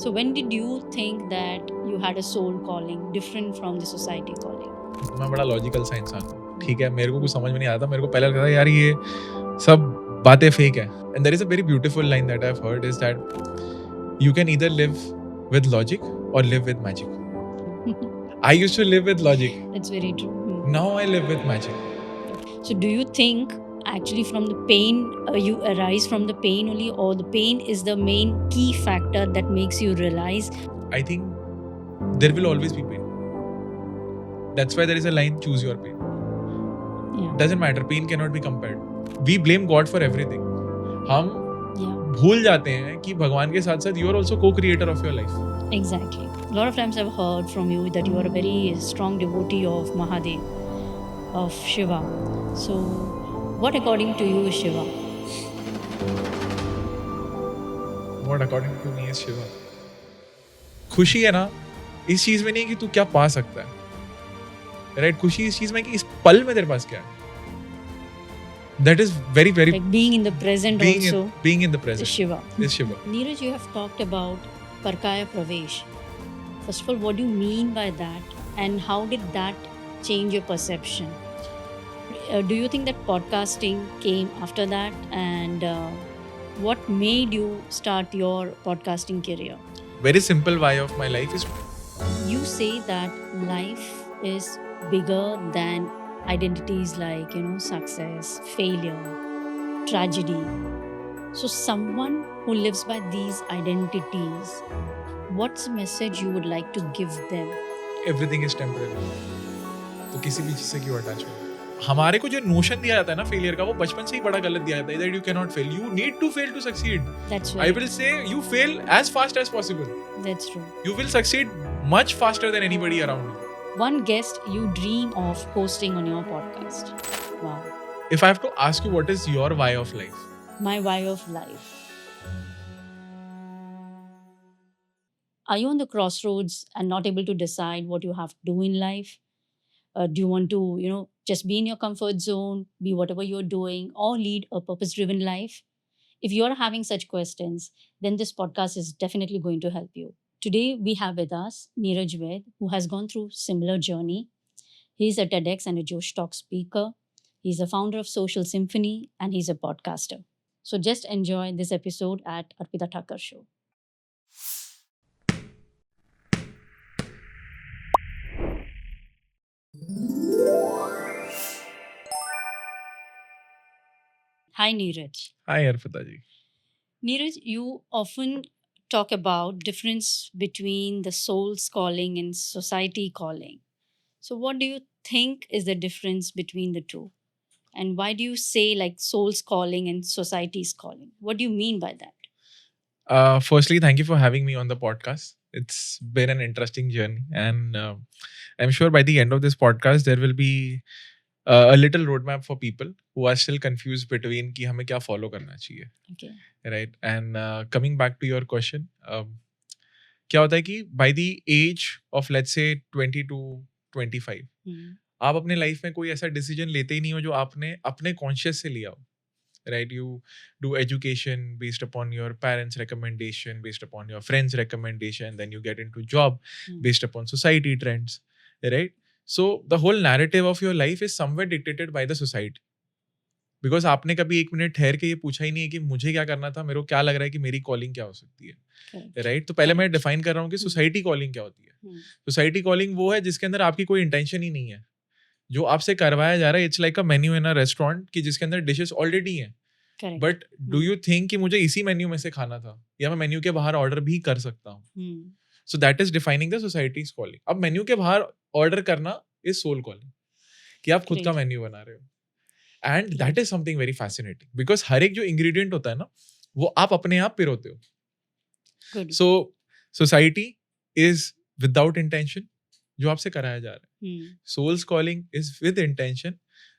So when did you think that you had a soul calling different from the society calling? मैं बड़ा logical सा इंसान हूँ, ठीक है? मेरे को कुछ समझ में नहीं आता, मेरे को पहले लगता था यार ये सब बातें फेक है। And there is a very beautiful line that I have heard is that you can either live with logic और live with magic. I used to live with logic, That's very true. Now I live with magic. So do you think actually from the pain you arise from the pain only, or the pain is the main key factor that makes you realize? I think there will always be pain. That's why there is a line, choose your pain. Yeah. Doesn't matter, pain can not be compared. We blame God for everything. हम Yeah. भूल जाते हैं कि भगवान के साथ साथ you are also को creator of your life. Exactly. A lot of times I've heard from you that you are a very strong devotee of Mahadev, of Shiva. So, what according to you is Shiva? What according to me is Shiva? खुशी है ना इस चीज में नहीं कि तू क्या पा सकता है, राइट? खुशी इस चीज में कि इस पल में तेरे पास क्या है। That is very very Like being in the present also being in the is present Shiva. is Shiva. Neeraj, you have talked about Parkaya Pravesh. First of all, what do you mean by that, and how did that change your perception? Do you think that podcasting came after that, and what made you start your podcasting career? Very simple why of my life is You say that life is bigger than identities like, success, failure, tragedy. So someone who lives by these identities, what's the message you would like to give them? everything is temporary। तो किसी भी चीज से क्यों attach हो? हमारे को जो नोशन दिया जाता है ना फेलियर का, वो बचपन से ही बड़ा गलत दिया जाता है that you can not fail, you need to fail to succeed. That's I right. Will say you fail as fast as possible, That's true. you will succeed much faster than anybody around you. One guest you dream of hosting on your podcast. Wow. If I have to ask you what is your why of life? My why of life. Are you on the crossroads and not able to decide what you have to do in life? Do you want to, just be in your comfort zone, be whatever you're doing, or lead a purpose driven life? If you're having such questions, then this podcast is definitely going to help you. Today, we have with us Neeraj Ved, who has gone through similar journey. He's a TEDx and a Josh Talk speaker. He's a founder of Social Symphony, and he's a podcaster. So just enjoy this episode at Arpita Thakur Show. Hi, Neeraj. Hi Arpita ji. Neeraj, you often talk about difference between the soul's calling and society calling. So what do you think is the difference between the two? And why do you say like soul's calling and society's calling? What do you mean by that? Firstly, thank you for having me on the podcast. It's been an interesting journey, and I'm sure by the end of this podcast there will be a little roadmap for people who are still confused between कि हमें क्या follow करना चाहिए, Okay. right? And coming back to your question, क्या होता है कि by the age of let's say 20 to 25, आप अपने लाइफ में कोई ऐसा डिसीजन लेते ही नहीं हो जो आपने अपने कॉन्शियस से लिया हो, right? You do education based upon your parents recommendation, based upon your friends recommendation, then you get into job based upon society trends, right? So the whole narrative of your life is somewhere dictated by the society, because आपने कभी एक minute ठहर के ये पूछा ही नहीं है कि मुझे क्या करना था, मेरे को क्या लग रहा है कि मेरी कॉलिंग क्या हो सकती है, Correct. राइट? तो पहले मैं डिफाइन कर रहा हूँ कि सोसाइटी कॉलिंग क्या होती है। सोसाइटी कॉलिंग वो है जिसके अंदर आपकी कोई इंटेंशन ही नहीं है, जो आपसे करवाया जा रहा है। It's like a menu in a restaurant कि जिसके अंदर डिशेस ऑलरेडी हैं, Correct. But do you think कि मुझे इसी मेन्यू में से खाना था, या मैं मेन्यू के बाहर ऑर्डर भी कर सकता हूँ? सो that is defining the societies calling. अब मेन्यू के बाहर ऑर्डर करना इज सोल कॉलिंग, कि आप खुद का Great. मेन्यू बना रहे हो। And that is something very fascinating, because हर एक जो इंग्रेडिएंट होता है ना, वो आप अपने आप पिरोते हो। Good. So society is without intention, जो आपसे कराया जा रहा है। Soul's calling is with intention,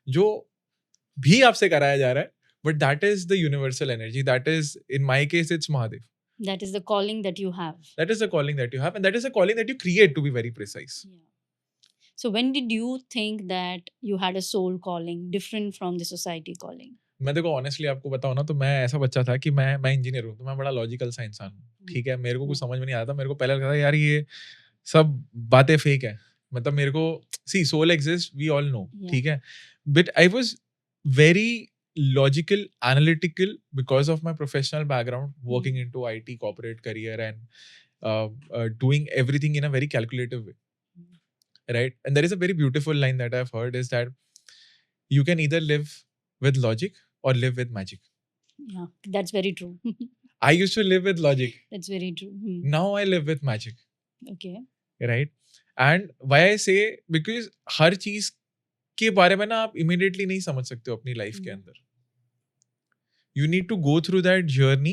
जो भी आपसे कराया जा रहा है, but that is the universal energy. That is, in my case, it's Mahadev. That is the calling that you have. That is the calling that you have, and that is a calling that you create, to be very precise. Yeah. So when did you think that you had a soul calling different from the society calling? मैं देखो honestly आपको बताऊं ना, तो मैं ऐसा बच्चा था कि मैं इंजीनियर हूँ, तो मैं बड़ा लॉजिकल सा इंसान हूँ, ठीक है। मेरे को कुछ समझ में नहीं आता, मेरे को पहले लगता था यार ये सब बातें फेक है। मतलब मेरे को see soul exist, we all know, Yeah. ठीक है, but I was very logical, analytical because of my professional background, working into IT corporate career and doing everything in a very calculative way, right? And there is a very beautiful line that I've heard is that you can either live with logic or live with magic. Yeah, that's very true. I used to live with logic. That's very true. Now I live with magic, Okay. right? And why I say, because हर चीज के बारे में ना आप immediately नहीं समझ सकते हो अपनी लाइफ के अंदर. You need to go through that journey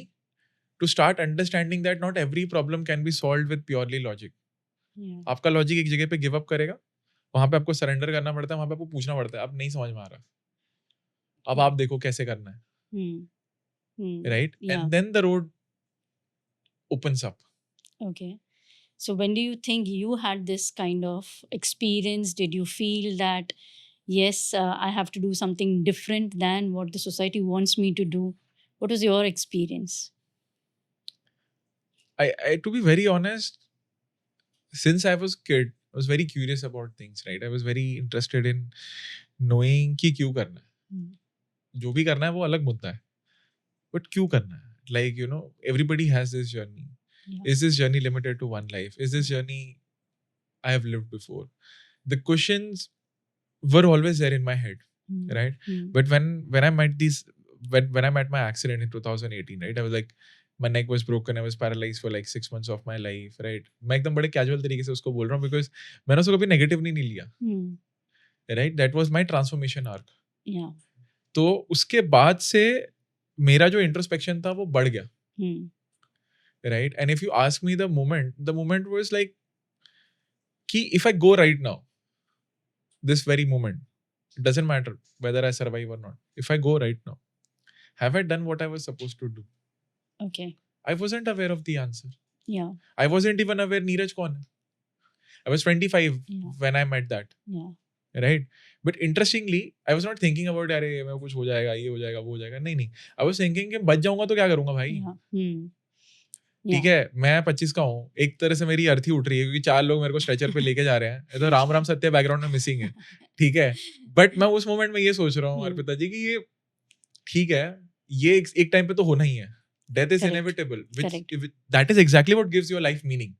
to start understanding that not every problem can be solved with purely logic. Yeah. आपका लॉजिक एक जगह पे गिव अप करेगा, वहां पे आपको सरेंडर करना पड़ता है, वहां पे आपको पूछना पड़ता है, अब नहीं समझ में आ रहा, अब आप देखो कैसे करना है, right? And then the road opens up. Okay. So when do you think you had this kind of experience? Did you feel that, yes, I have to do something different than what the society wants me to do? What was your experience? I to be very honest, since I was kid, I was very curious about things, right? I was very interested in knowing कि क्यों करना है. जो भी करना है वो अलग मुद्दा है, बट क्यों करना है? Like, you know, everybody has this journey. Yeah. Is this journey limited to one life? Is this journey I have lived before? The questions were always there in my head, right? But when I met these, when I met my accident in 2018, right? I was like, my neck was broken. I was paralyzed for like 6 months of my life, right? मैं एकदम बड़े casual तरीके से उसको बोल रहा हूँ because मैंने उसको कभी negative नहीं लिया, right? That was my transformation arc. Yeah. तो उसके बाद से मेरा जो introspection था वो बढ़ गया, right? And if you ask me the moment was like कि if I go right now, this very moment, it doesn't matter whether I survive or not. If I go right now, have I done what I was supposed to do? Okay. I wasn't aware of the answer. Yeah. I wasn't even aware Neeraj kaun hai. I was 25 when I met that. Yeah. Right? But interestingly, I was not thinking about अरे मैं कुछ हो जाएगा, ये हो जाएगा, वो हो जाएगा. नहीं. I was thinking कि बच जाऊंगा तो क्या करूंगा भाई? ठीक है, मैं 25 का हूँ, एक तरह से मेरी अर्थी उठ रही है क्योंकि 4 लोग मेरे को स्ट्रेचर पे लेके जा रहे हैं. ये तो राम राम सत्य बैकग्राउंड में मिसिंग है, ठीक है. बट मैं उस मोमेंट में ये सोच रहा हूँ अर्पिता जी कि ये ठीक है, ये एक टाइम पे तो होना ही है. Death is inevitable, which that is exactly what gives your life meaning,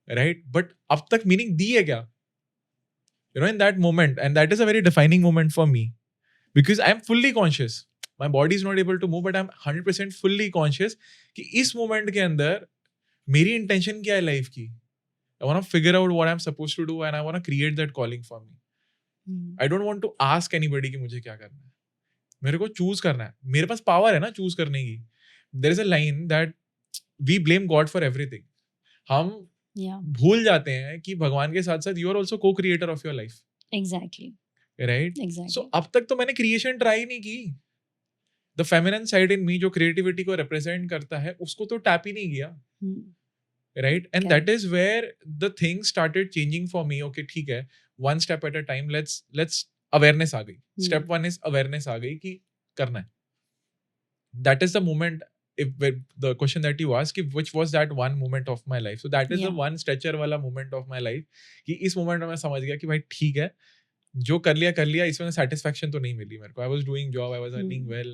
right? But अब तक meaning दी है क्या? You know, in that moment, and that is a very defining moment for me because I am fully conscious. My body is not able to move, but I'm 100% fully conscious कि इस moment के अंदर मेरी intention क्या है life की? I want to figure out what I'm supposed to do and I want to create that calling for me. I don't want to ask anybody कि मुझे क्या करना है. मेरे को choose करना है. मेरे पास power है ना choose करने की. There is a line that we blame God for everything. हम भूल जाते हैं कि भगवान के साथ साथ you are also co-creator of your life. Exactly. Right? Exactly. So अब तक तो मैंने creation try नहीं की. The feminine side in me जो creativity को represent करता है उसको तो tap ही नहीं किया. Right? And that is where the things started changing for me. Okay, ठीक है. One step at a time. Let's awareness आ गई. Step 1 is awareness आ गई कि करना है. That is the moment. If the question that you asked, which was that one moment of my life, so that is the one stretcher वाला moment of my life कि इस moment में मैं समझ गया कि भाई ठीक है, जो कर लिया, इसमें satisfaction तो नहीं मिली मेरे को. I was doing job, I was earning well,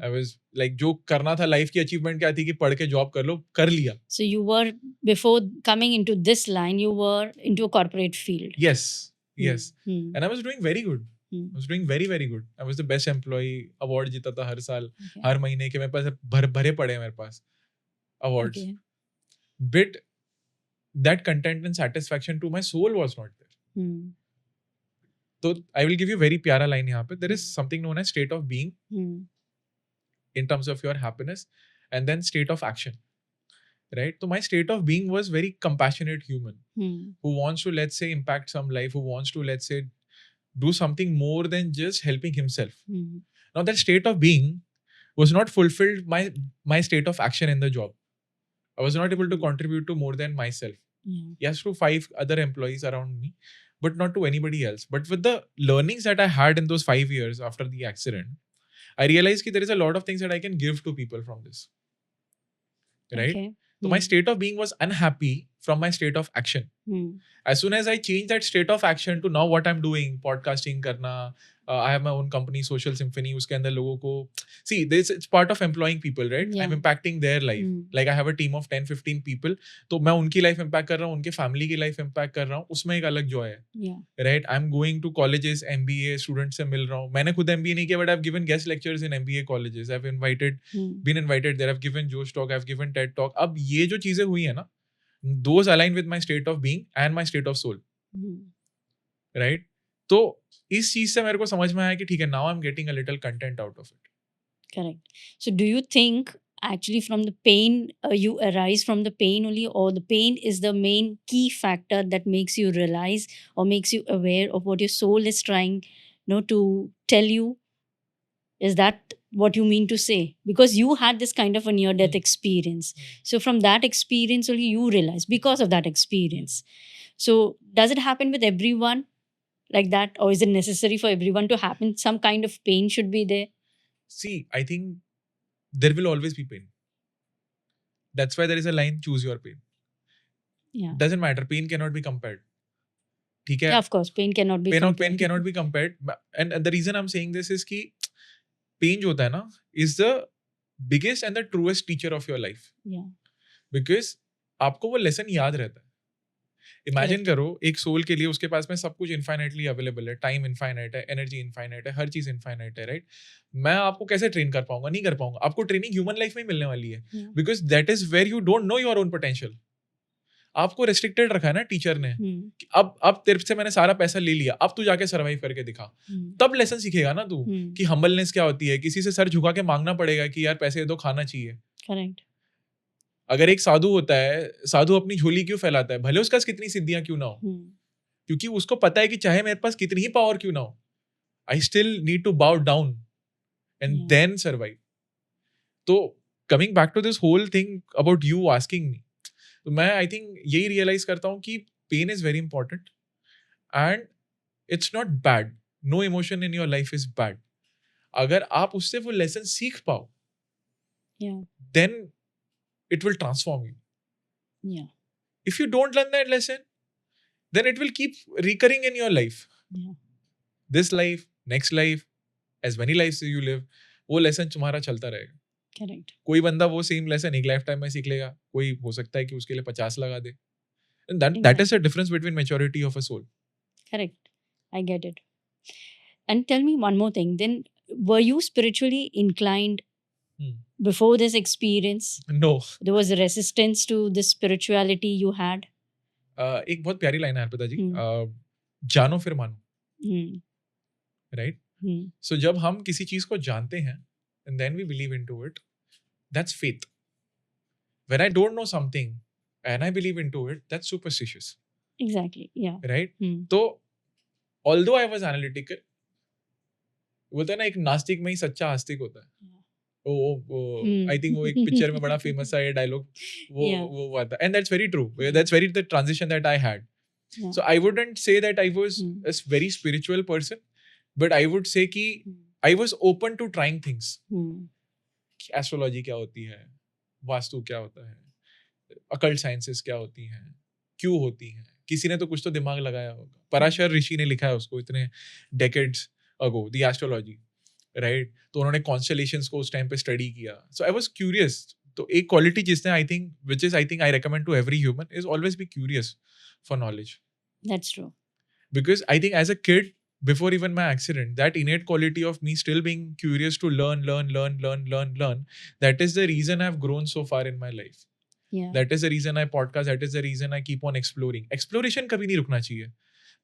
I was like जो करना था life की achievement क्या थी कि पढ़ के job कर लो, कर लिया. So you were, before coming into this line, you were into a corporate field. Yes. And I was doing very good. I was doing very, very good. I was the best employee. Award जीता था हर साल, हर महीने के मेरे पास भरे पड़े हैं मेरे पास awards. But that content and satisfaction to my soul was not there. So I will give you a very प्यारा line यहाँ पे. There is something known as state of being in terms of your happiness and then state of action. Right? So my state of being was very compassionate human who wants to, let's say, impact some life, who wants to, let's say, do something more than just helping himself. Now that state of being was not fulfilled my state of action in the job. I was not able to contribute to more than myself. Yes, to 5 other employees around me, but not to anybody else. But with the learnings that I had in those 5 years after the accident, I realized that there is a lot of things that I can give to people from this, right? Okay. So my state of being was unhappy from my state of action. As soon as I changed that state of action to now what I'm doing, podcasting करना, I have my own company, Social Symphony, उसके अंदर लोगों को, see, this it's part of employing people, right? Yeah. I'm impacting their life. Like I have a team of 10-15 people, तो मैं उनकी life impact कर रहा हूँ, उनके family की life impact कर रहा हूँ, उसमें एक अलग joy है, right? I'm going to colleges, MBA students से मिल रहा हूँ. मैंने खुद MBA नहीं किया, but I've given guest lectures in MBA colleges. I've been invited there. I've given Josh talk. I've given TED talk. अब ये जो चीजें हुई है ना, those align with my state of being and my state of soul, right? तो इस चीज से मेरे को समझ में आया कि ठीक है, now I'm getting a little content out of it. Correct. So do you think actually from the pain you arise from the pain only, or the pain is the main key factor that makes you realize or makes you aware of what your soul is trying, to tell you? Is that what you mean to say? Because you had this kind of a near death experience. So from that experience only you realize, because of that experience. So does it happen with everyone like that, or is it necessary for everyone to happen? Some kind of pain should be there. See, I think there will always be pain. That's why there is a line, choose your pain. Yeah. Doesn't matter, pain cannot be compared. ठीक है? Yeah, of course, pain cannot be compared. Pain cannot be compared. And the reason I'm saying this is कि pain जो होता है ना, is the biggest and the truest teacher of your life. Yeah. Because आपको वो lesson याद रहता है. इमेजिन करो, एक सोल के लिए उसके पास में सब कुछ इनफाइनाइटली अवेलेबल है, टाइम इनफाइनाइट है, एनर्जी इनफाइनाइट है, हर चीज इनफाइनाइट है, राइट? मैं आपको कैसे ट्रेन कर पाऊंगा? नहीं कर पाऊंगा. आपको ट्रेनिंग ह्यूमन लाइफ में मिलने वाली है, because that is where you don't know your own potential. आपको रेस्ट्रिक्टेड रखा है ना टीचर ने, कि अब तेरे से मैंने सारा पैसा ले लिया, अब तू जाके सर्वाइव करके दिखा. तब लेसन सीखेगा ना तू कि हम्बलनेस क्या होती है, किसी से सर झुका के मांगना पड़ेगा कि यार पैसे दो, खाना चाहिए. करेक्ट. अगर एक साधु होता है, साधु अपनी झोली क्यों फैलाता है? भले उसका कितनी सिद्धियां क्यों ना हो, क्योंकि उसको पता है कि चाहे मेरे पास कितनी ही पावर क्यों ना हो, I still need to bow down and then survive. तो coming back to this whole thing about you asking me, तो मैं आई थिंक यही रियलाइज करता हूँ कि pain is very important and it's not bad. No emotion in your life is bad. अगर आप उससे वो लेसन सीख पाओ, then it will transform you. Yeah. If you don't learn that lesson, then it will keep recurring in your life. Yeah. This life, next life, as many lives you live, वो lesson तुम्हारा चलता रहेगा. Correct. कोई बंदा वो same lesson एक life time में सीख लेगा, कोई हो सकता है कि उसके लिए 50 लगा दे. And that is the difference between maturity of a soul. Correct. I get it. And tell me one more thing. Then, were you spiritually inclined before this experience? No. There was a resistance to this spirituality you had? एक बहुत प्यारी line है अर्पिता जी, जानो फिर मानो, right? सो जब हम किसी चीज को जानते हैं and then we believe into it, that's faith. When I don't know something and I believe into it, that's superstitious. Exactly. Yeah. Right? तो although I was analytical, बोलते हैं ना, एक नास्तिक में ही सच्चा आस्तिक होता है. I think वो एक पिक्चर में बड़ा फेमस है ये डायलॉग, वो आता है. And that's very true. That's very the transition that I had. Yeah. So I wouldn't say that I was a very spiritual person, but I would say कि I was open to trying things. Astrology क्या होती है, वास्तु क्या होता है, occult sciences क्या होती हैं, क्यों होती हैं, किसी ने तो कुछ तो दिमाग लगाया होगा. पराशर ऋषि ने लिखा है उसको इतने decades ago, the astrology. Right? तो उन्होंने कॉन्स्टेलेशंस को उस टाइम पे स्टडी किया. So I was curious. तो एक क्वालिटी जिसने I think which is I think I recommend to every human is always be curious for knowledge. That's true. Because I think as a kid, before even my accident, that innate quality of me still being curious to learn, that is the reason I've grown so far in my life. Yeah. That is the reason I podcast, that is the reason I keep on exploring. Exploration kabhi nahi rukna chahiye.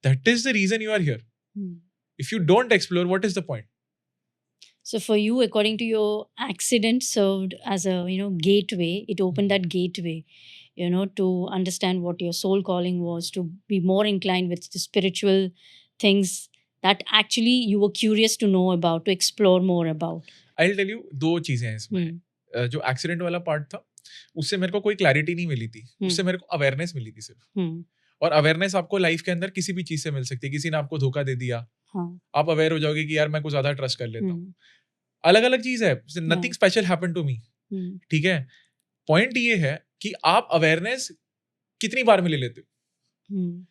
That is the reason you are here. If you don't explore, what is the point? So for you, according to your accident, served as a gateway. It opened that gateway, to understand what your soul calling was, to be more inclined with the spiritual things that actually you were curious to know about, to explore more about. I'll tell you दो चीजें हैं इसमें. जो accident वाला part था, उससे मेरे को कोई क्लैरिटी नहीं मिली थी. उससे मेरे को अवेयरनेस मिली थी सिर्फ. और अवेयरनेस आपको लाइफ के अंदर किसी भी चीज से मिल सकती है. किसी ने आपको धोखा दे दिया, आप अवेयर हो जाओगे कि यार मैं कुछ ज्यादा ट्रस्ट कर लेता हूँ. अलग अलग चीज है, Yeah. Nothing special happen to me, ठीक है। पॉइंट ये है कि आप अवेयरनेस कितनी बार में ले लेते हो।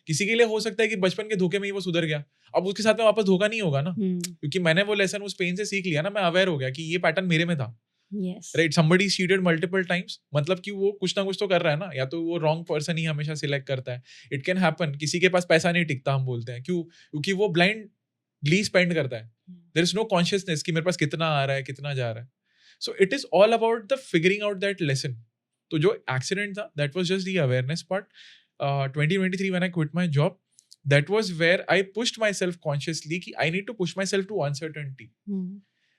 किसी के लिए हो सकता है कि बचपन के धोखे में ही वो सुधर गया, अब उसके साथ में वापस धोखा नहीं होगा ना, क्योंकि मैंने वो लेसन उस पेन से सीख लिया ना, मैं अवेयर हो गया कि ये पैटर्न मेरे में था। Yes. Right, somebody cheated multiple times, मतलब कि वो कुछ ना कुछ तो कर रहा है ना, या तो वो रॉन्ग पर्सन ही हमेशा सिलेक्ट करता है। इट कैन हैपन, किसी के पास पैसा नहीं टिकता, हम बोलते हैं क्यों, क्योंकि वो ब्लाइंडली स्पेंड करता है, देयर इज नो कॉन्शियसनेस कि मेरे पास कितना आ रहा है, कितना जा रहा है। So it is all about the figuring out that lesson. तो जो एक्सीडेंट था, that was just the awareness part. 2023 when I quit my job, that was where I pushed myself consciously कि I need to push myself to uncertainty.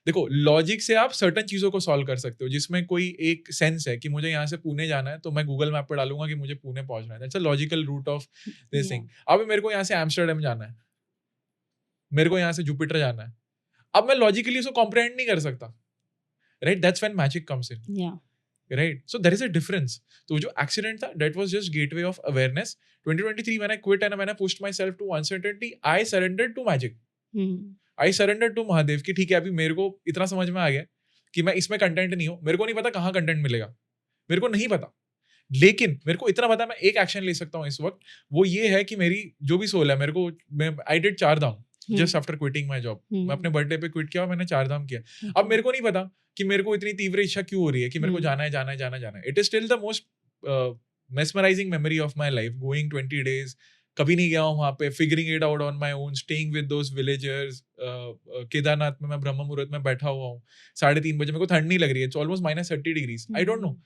देखो, logic से आप certain चीजों को solve कर सकते हो, जिसमें कोई एक सेंस है कि मुझे यहाँ से पुणे जाना है, तो मैं गूगल मैप पर डालूंगा कि मुझे पुणे पहुंचना है, that's a logical route of this thing. अब मेरे को यहाँ से एम्स्टर्डम जाना है, मेरे को यहाँ से जुपिटर जाना है, अब मैं लॉजिकली उसको कॉम्प्रिहेंड नहीं कर सकता, right, that's when magic comes in, right? So there is a difference. तो जो accident था, that was just gateway of awareness. 2023 when I quit and when I pushed myself to uncertainty, I surrendered to magic. I surrendered to Mahadev कि ठीक है, अभी मेरे को इतना समझ में आ गया कि मैं इसमें कंटेंट नहीं हूँ, मेरे को नहीं पता कहाँ कंटेंट मिलेगा, मेरे को नहीं पता, लेकिन मेरे को इतना पता मैं एक एक्शन ले सकता हूँ इस वक्त, वो ये है कि मेरी जो भी सोल है, मेरे को I did 4 Dham just after quitting my job. मैं अपने बर्थडे पे क्विट किया और मैंने 4 धाम किया। अब मेरे को नहीं पता कि मेरे को इतनी तीव्र इच्छा क्यों हो रही है कि मेरे को जाना है, जाना है, जाना है, जाना है। It is still the most mesmerizing memory of my life, going 20 days, कभी नहीं गया हूँ वहाँ पे, figuring it out on my own, staying with those villagers. Kedarnath में मैं ब्रह्म मुहूर्त में बैठा हुआ हूँ 3:30 बजे, मेरे को ठंड नहीं लग रही है, it's almost -30 degrees. I don't know,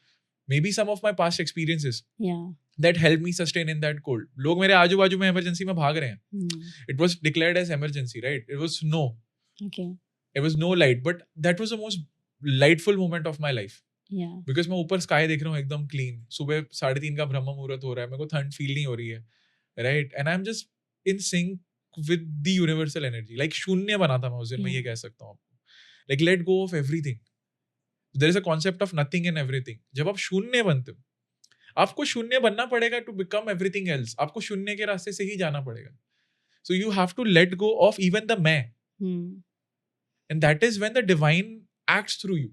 maybe some of my past experiences that helped me sustain in that cold. लोग मेरे आजू बाजू में इमरजेंसी में भाग रहे हैं, it was declared as emergency, right? It was snow, it was no light, but that was the most lightful moment of my life, because मैं ऊपर स्काई देख रहा हूँ एकदम क्लीन, सुबह 3:30 का ब्रह्म मुहूर्त हो रहा है, मेरे को ठंड फील नहीं हो रही है, right? And I'm just in sync with the universal energy, like शून्य बना था मैं उस दिन, मैं ये कह सकता हूँ आपको, like let go of everything. There is a concept of nothing and everything. जब आप शून्य बनते हो, आपको शून्य बनना पड़ेगा to become everything else. आपको शून्य के रास्ते से ही जाना पड़ेगा. So you have to let go of even the मैं. And that is when the divine acts through you.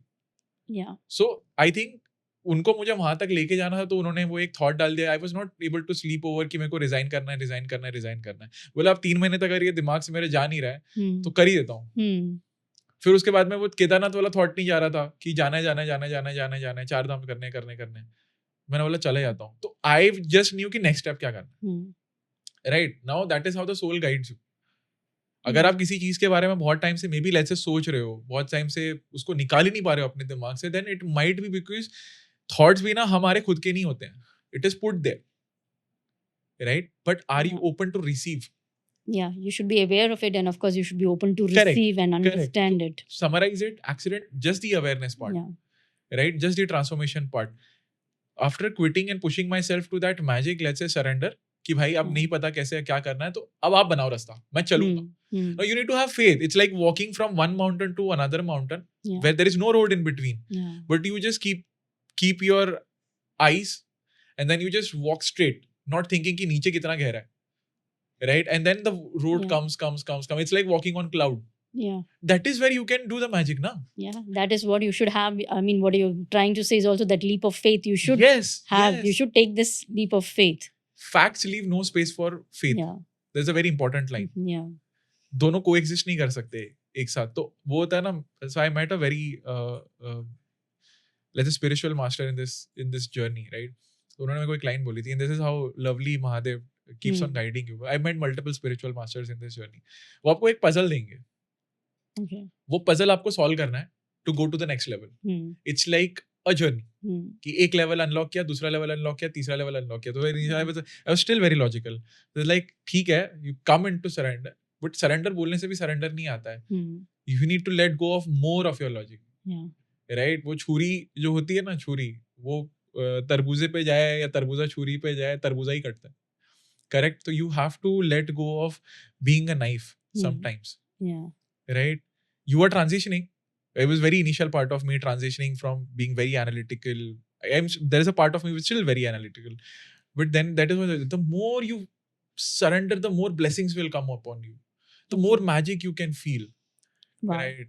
Yeah. So I think उनको मुझे वहां तक लेके जाना था, तो उन्होंने वो एक थॉट डाल दिया, I was not able to sleep over कि मेरे को रिजाइन करना है, रिजाइन करना है, रिजाइन करना है। बोला आप 3 महीने तक अगर ये दिमाग से मेरे जा नहीं रहा है तो कर ही देता हूँ। फिर उसके बाद में वो केदारनाथ वाला थॉट नहीं जा रहा था कि जाना है, जाना है, जाना है, जाना है, जाना है, जाना है, 4 धाम करने करने करने। मैंने बोला चले जाता हूँ। तो आई जस्ट न्यू कि नेक्स्ट स्टेप क्या करना, right? Now that is how the soul guides you. अगर आप किसी चीज के बारे में बहुत टाइम से मे बी लेट्स से सोच रहे हो, बहुत टाइम से उसको निकाल ही नहीं पा रहे हो अपने दिमाग से, then it might be because thoughts भी ना हमारे खुद के नहीं होते हैं, it is put there, right? But are you open to receive? Yeah, you should be aware of it, and of course you should be open to Correct. receive and understand Correct. it. Summarize it, accident, just the awareness part. Yeah. Right? Just the transformation part. After quitting and pushing myself to that magic, let's say surrender, कि भाई अब नहीं पता कैसे क्या करना है, तो अब आप बनाओ रास्ता, मैं चलूंगा. Now you need to have faith. It's like walking from one mountain to another mountain, where there is no road in between. But you just keep your eyes and then you just walk straight, not thinking कि नीचे कितना गहरा है. Right? And then the road comes. It's like walking on cloud. Yeah. That is where you can do the magic, na? Yeah, that is what you should have. I mean, what you're trying to say is also that leap of faith. You should Yes. you should take this leap of faith. Facts leave no space for faith. Yeah. There's a very important line. Yeah. दोनों coexist नहीं कर सकते एक साथ. तो वो होता है ना. So I met a very let's say spiritual master in this journey, right? तो उन्होंने मेरे को एक line बोली थी, and this is how lovely Mahadev keeps on guiding you. I met multiple spiritual masters in this journey. वो आपको एक puzzle देंगे. Okay. वो puzzle आपको solve करना है to go to the next level. It's like a journey. कि एक level unlock किया, दूसरा level unlock किया, तीसरा level unlock किया. तो I was still very logical. So like ठीक है, you come into surrender, but surrender बोलने से भी surrender नहीं आता है. You need to let go of more of your logic. Yeah. Right? वो छुरी जो होती है ना, छुरी, वो तरबूजे पे जाए या तरबूजा छुरी पे जाए, तरबूजा ही कटता है. Correct? So you have to let go of being a knife sometimes. Yeah. Right? You are transitioning. It was very initial part of me transitioning from being very analytical. There is a part of me which is still very analytical. But then that is what, the more you surrender, the more blessings will come upon you. The more magic you can feel. Wow. right?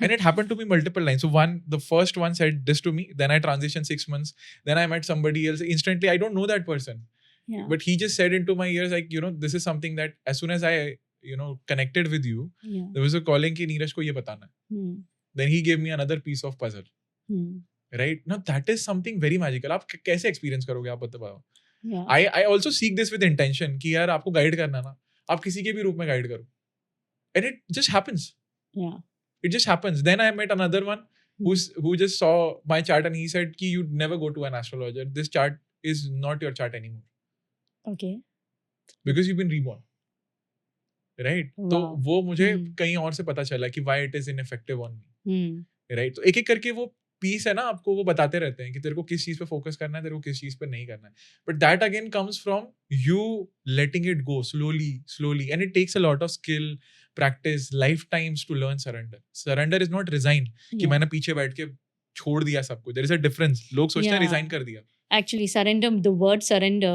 And it happened to me multiple times. So the first one said this to me, then I transitioned 6 months, then I met somebody else. Instantly, I don't know that person, Yeah. but he just said into my ears, like, this is something that as soon as I connected with you, Yeah. there was a calling ki Neeraj ko ye batana hai. Hmm. Then he gave me another piece of puzzle, Hmm. right? Now that is something very magical. आप कैसे experience करोगे, आप बताओ? Yeah. I also seek this with intention कि यार आपको guide करना ना, आप किसी के भी रूप में guide करो, and it just happens. Yeah. It just happens. Then I met another one who just saw my chart and he said कि you never go to an astrologer. This chart is not your chart anymore. Okay. Because you've been reborn. Right? तो Wow. वो मुझे कहीं और से पता चला कि why it is ineffective on me. Right? तो एक एक करके वो पीस है ना, आपको वो बताते रहते हैं कि तेरे को किस चीज पे फोकस करना है, तेरे को किस चीज पे नहीं करना है. But that again comes from you letting it go slowly and it takes a lot of skill, practice, lifetimes to learn surrender. Surrender is not resign कि Yeah. मैंने पीछे बैठ के छोड़ दिया सब कुछ. There is a difference. लोग सोचते हैं Yeah. रिजाइन कर दिया. Actually, surrender, the word surrender,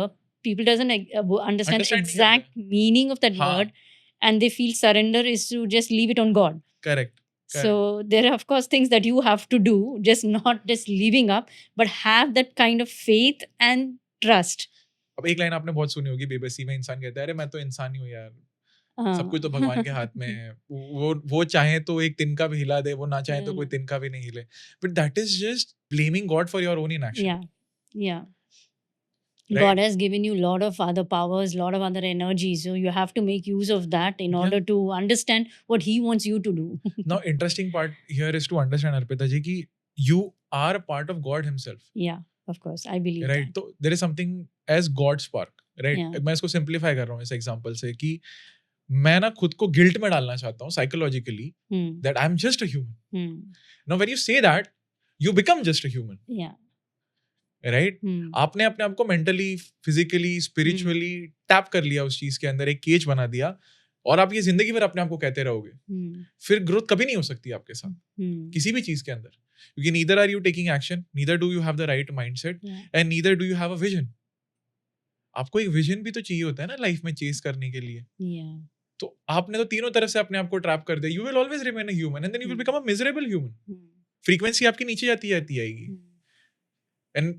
people doesn't understand Understand नहीं exact meaning of that हाँ. word, and they feel surrender is to just leave it on God. Correct. So there are of course things that you have to do, just not just leaving up, but have that kind of faith and trust. अब एक line आपने बहुत सुनी होगी, बेबसी में इंसान कहता है अरे मैं तो इंसान ही हूँ यार, सब कुछ तो भगवान के हाथ में है, वो चाहे तो एक तिनका भी हिला दे, वो ना चाहे तो कोई तिनका भी नहीं हिले. But that is just blaming God for your own inaction. Yeah. Right? God has given you a lot of other powers, a lot of other energies, so you have to make use of that in order to understand what He wants you to do. Now, interesting part here is to understand, Arpita ji, ki you are a part of God Himself. Yeah, of course, I believe Right? that. So there is something as God spark. Right? Yeah. मैं इसको simplify कर रहा हूँ इस example से कि मैं ना खुद को गिल्ट में डालना चाहता हूँ psychologically that I'm just a human. Now when you say that, you become just a human. Yeah. Right? आपने अपने आप को मेंटली, फिजिकली, स्पिरिचुअली टैप कर लिया उस चीज के अंदर, एक केज बना दिया, और आप ये जिंदगी भर अपने आप को कहते रहोगे. फिर ग्रोथ कभी नहीं हो सकती आपके साथ किसी भी चीज के अंदर, क्योंकि neither are you taking action, neither do you have the right mindset, and neither do you have a vision. आपको एक विजन भी तो चाहिए होता है ना लाइफ में चेस करने के लिए. तो आपने तो तीनों तरफ से अपने आप को ट्रैप कर दिया. You will always remain a human and then you will become a miserable human. Frequency आपकी नीचे जाती आएगी. And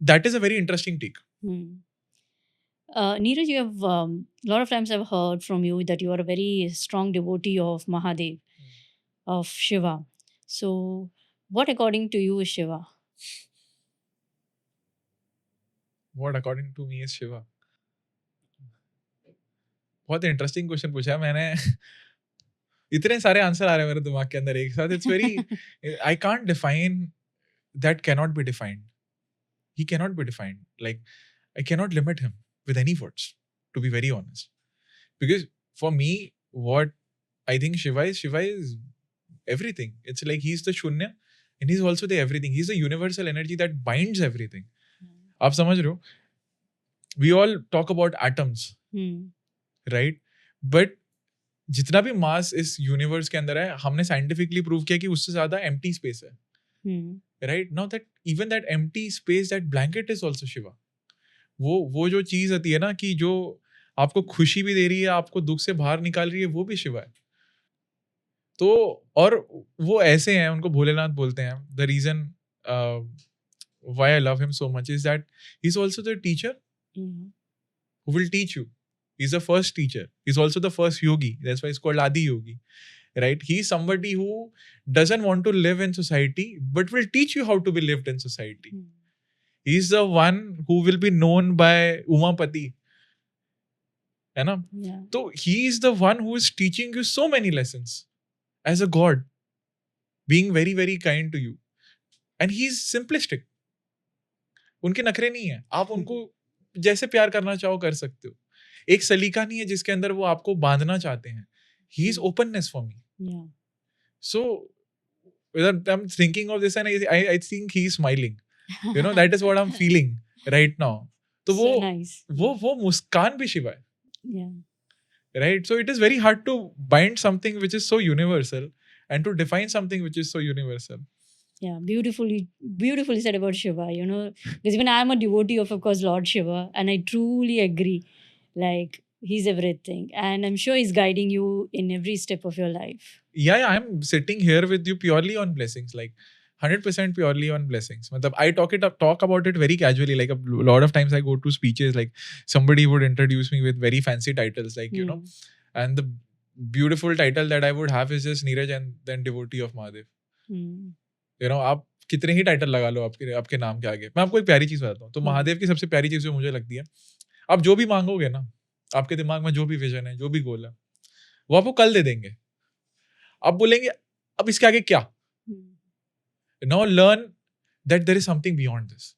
that is a very interesting take. Neeraj, you have a lot of times I've heard from you that you are a very strong devotee of Mahadev, of Shiva. So, what according to you is Shiva? What according to me is Shiva? बहुत interesting question पूछा है मैंने. इतने सारे answer आ रहे हैं मेरे दिमाग के अंदर एक साथ. It's very, I can't define that cannot be defined. He cannot be defined. Like, I cannot limit him with any words, to be very honest. Because for me, what I think Shiva is everything. It's like he's the Shunya and he's also the everything. He's the universal energy that binds everything. आप समझ रहे हो? We all talk about atoms, right? But जितना भी मास इस universe के अंदर है, हमने साइंटिफिकली प्रूव किया कि उससे ज्यादा एम्प्टी स्पेस है. Right? Now that even that empty space, that blanket is also Shiva. वो जो चीज होती है ना कि जो आपको खुशी भी दे रही है, आपको दुख से बाहर निकाल रही है, वो भी शिवा है. तो और वो ऐसे हैं, उनको भोलेनाथ बोलते हैं. The reason why I love him so much is that he's also the teacher who will teach you. He's the first teacher. He's also the first yogi. That's why it's called Adi Yogi. Right? He's somebody who doesn't want to live in society, but will teach you how to be lived in society. He's the one who will be known by Umapati. है ना? So he is the one who is teaching you so many lessons as a god, being very, very kind to you. And he's simplistic. उनके नखरे नहीं है. आप उनको जैसे प्यार करना चाहो कर सकते हो. एक सलीका नहीं है जिसके अंदर वो आपको बांधना चाहते हैं. He is openness for me. Yeah. So I'm thinking of this and I think he is smiling. You know, that is what I'm feeling right now. तो So nice. वो मुस्कान भी शिवा है. Yeah. Right? So it is very hard to bind something which is so universal and to define something which is so universal. Yeah, beautifully said about Shiva, because even I'm a devotee of course, Lord Shiva, and I truly agree. Like, He's everything, and I'm sure he's guiding you in every step of your life. Yeah, I'm sitting here with you purely on blessings, like 100% purely on blessings. Matlab, I talk about it very casually. Like a lot of times I go to speeches, like somebody would introduce me with very fancy titles, like and the beautiful title that I would have is just Neeraj and then devotee of Mahadev. आप कितने ही title लगा लो आपके नाम के आगे. मैं आपको एक प्यारी चीज बताता हूँ. तो महादेव की सबसे प्यारी चीज जो मुझे लगती है, आप जो भी मांगोगे ना, आपके दिमाग में जो भी विजन है, जो भी गोल है, वो आपको कल दे देंगे. आप बोलेंगे अब इसके आगे क्या. Now learn that there is something beyond this.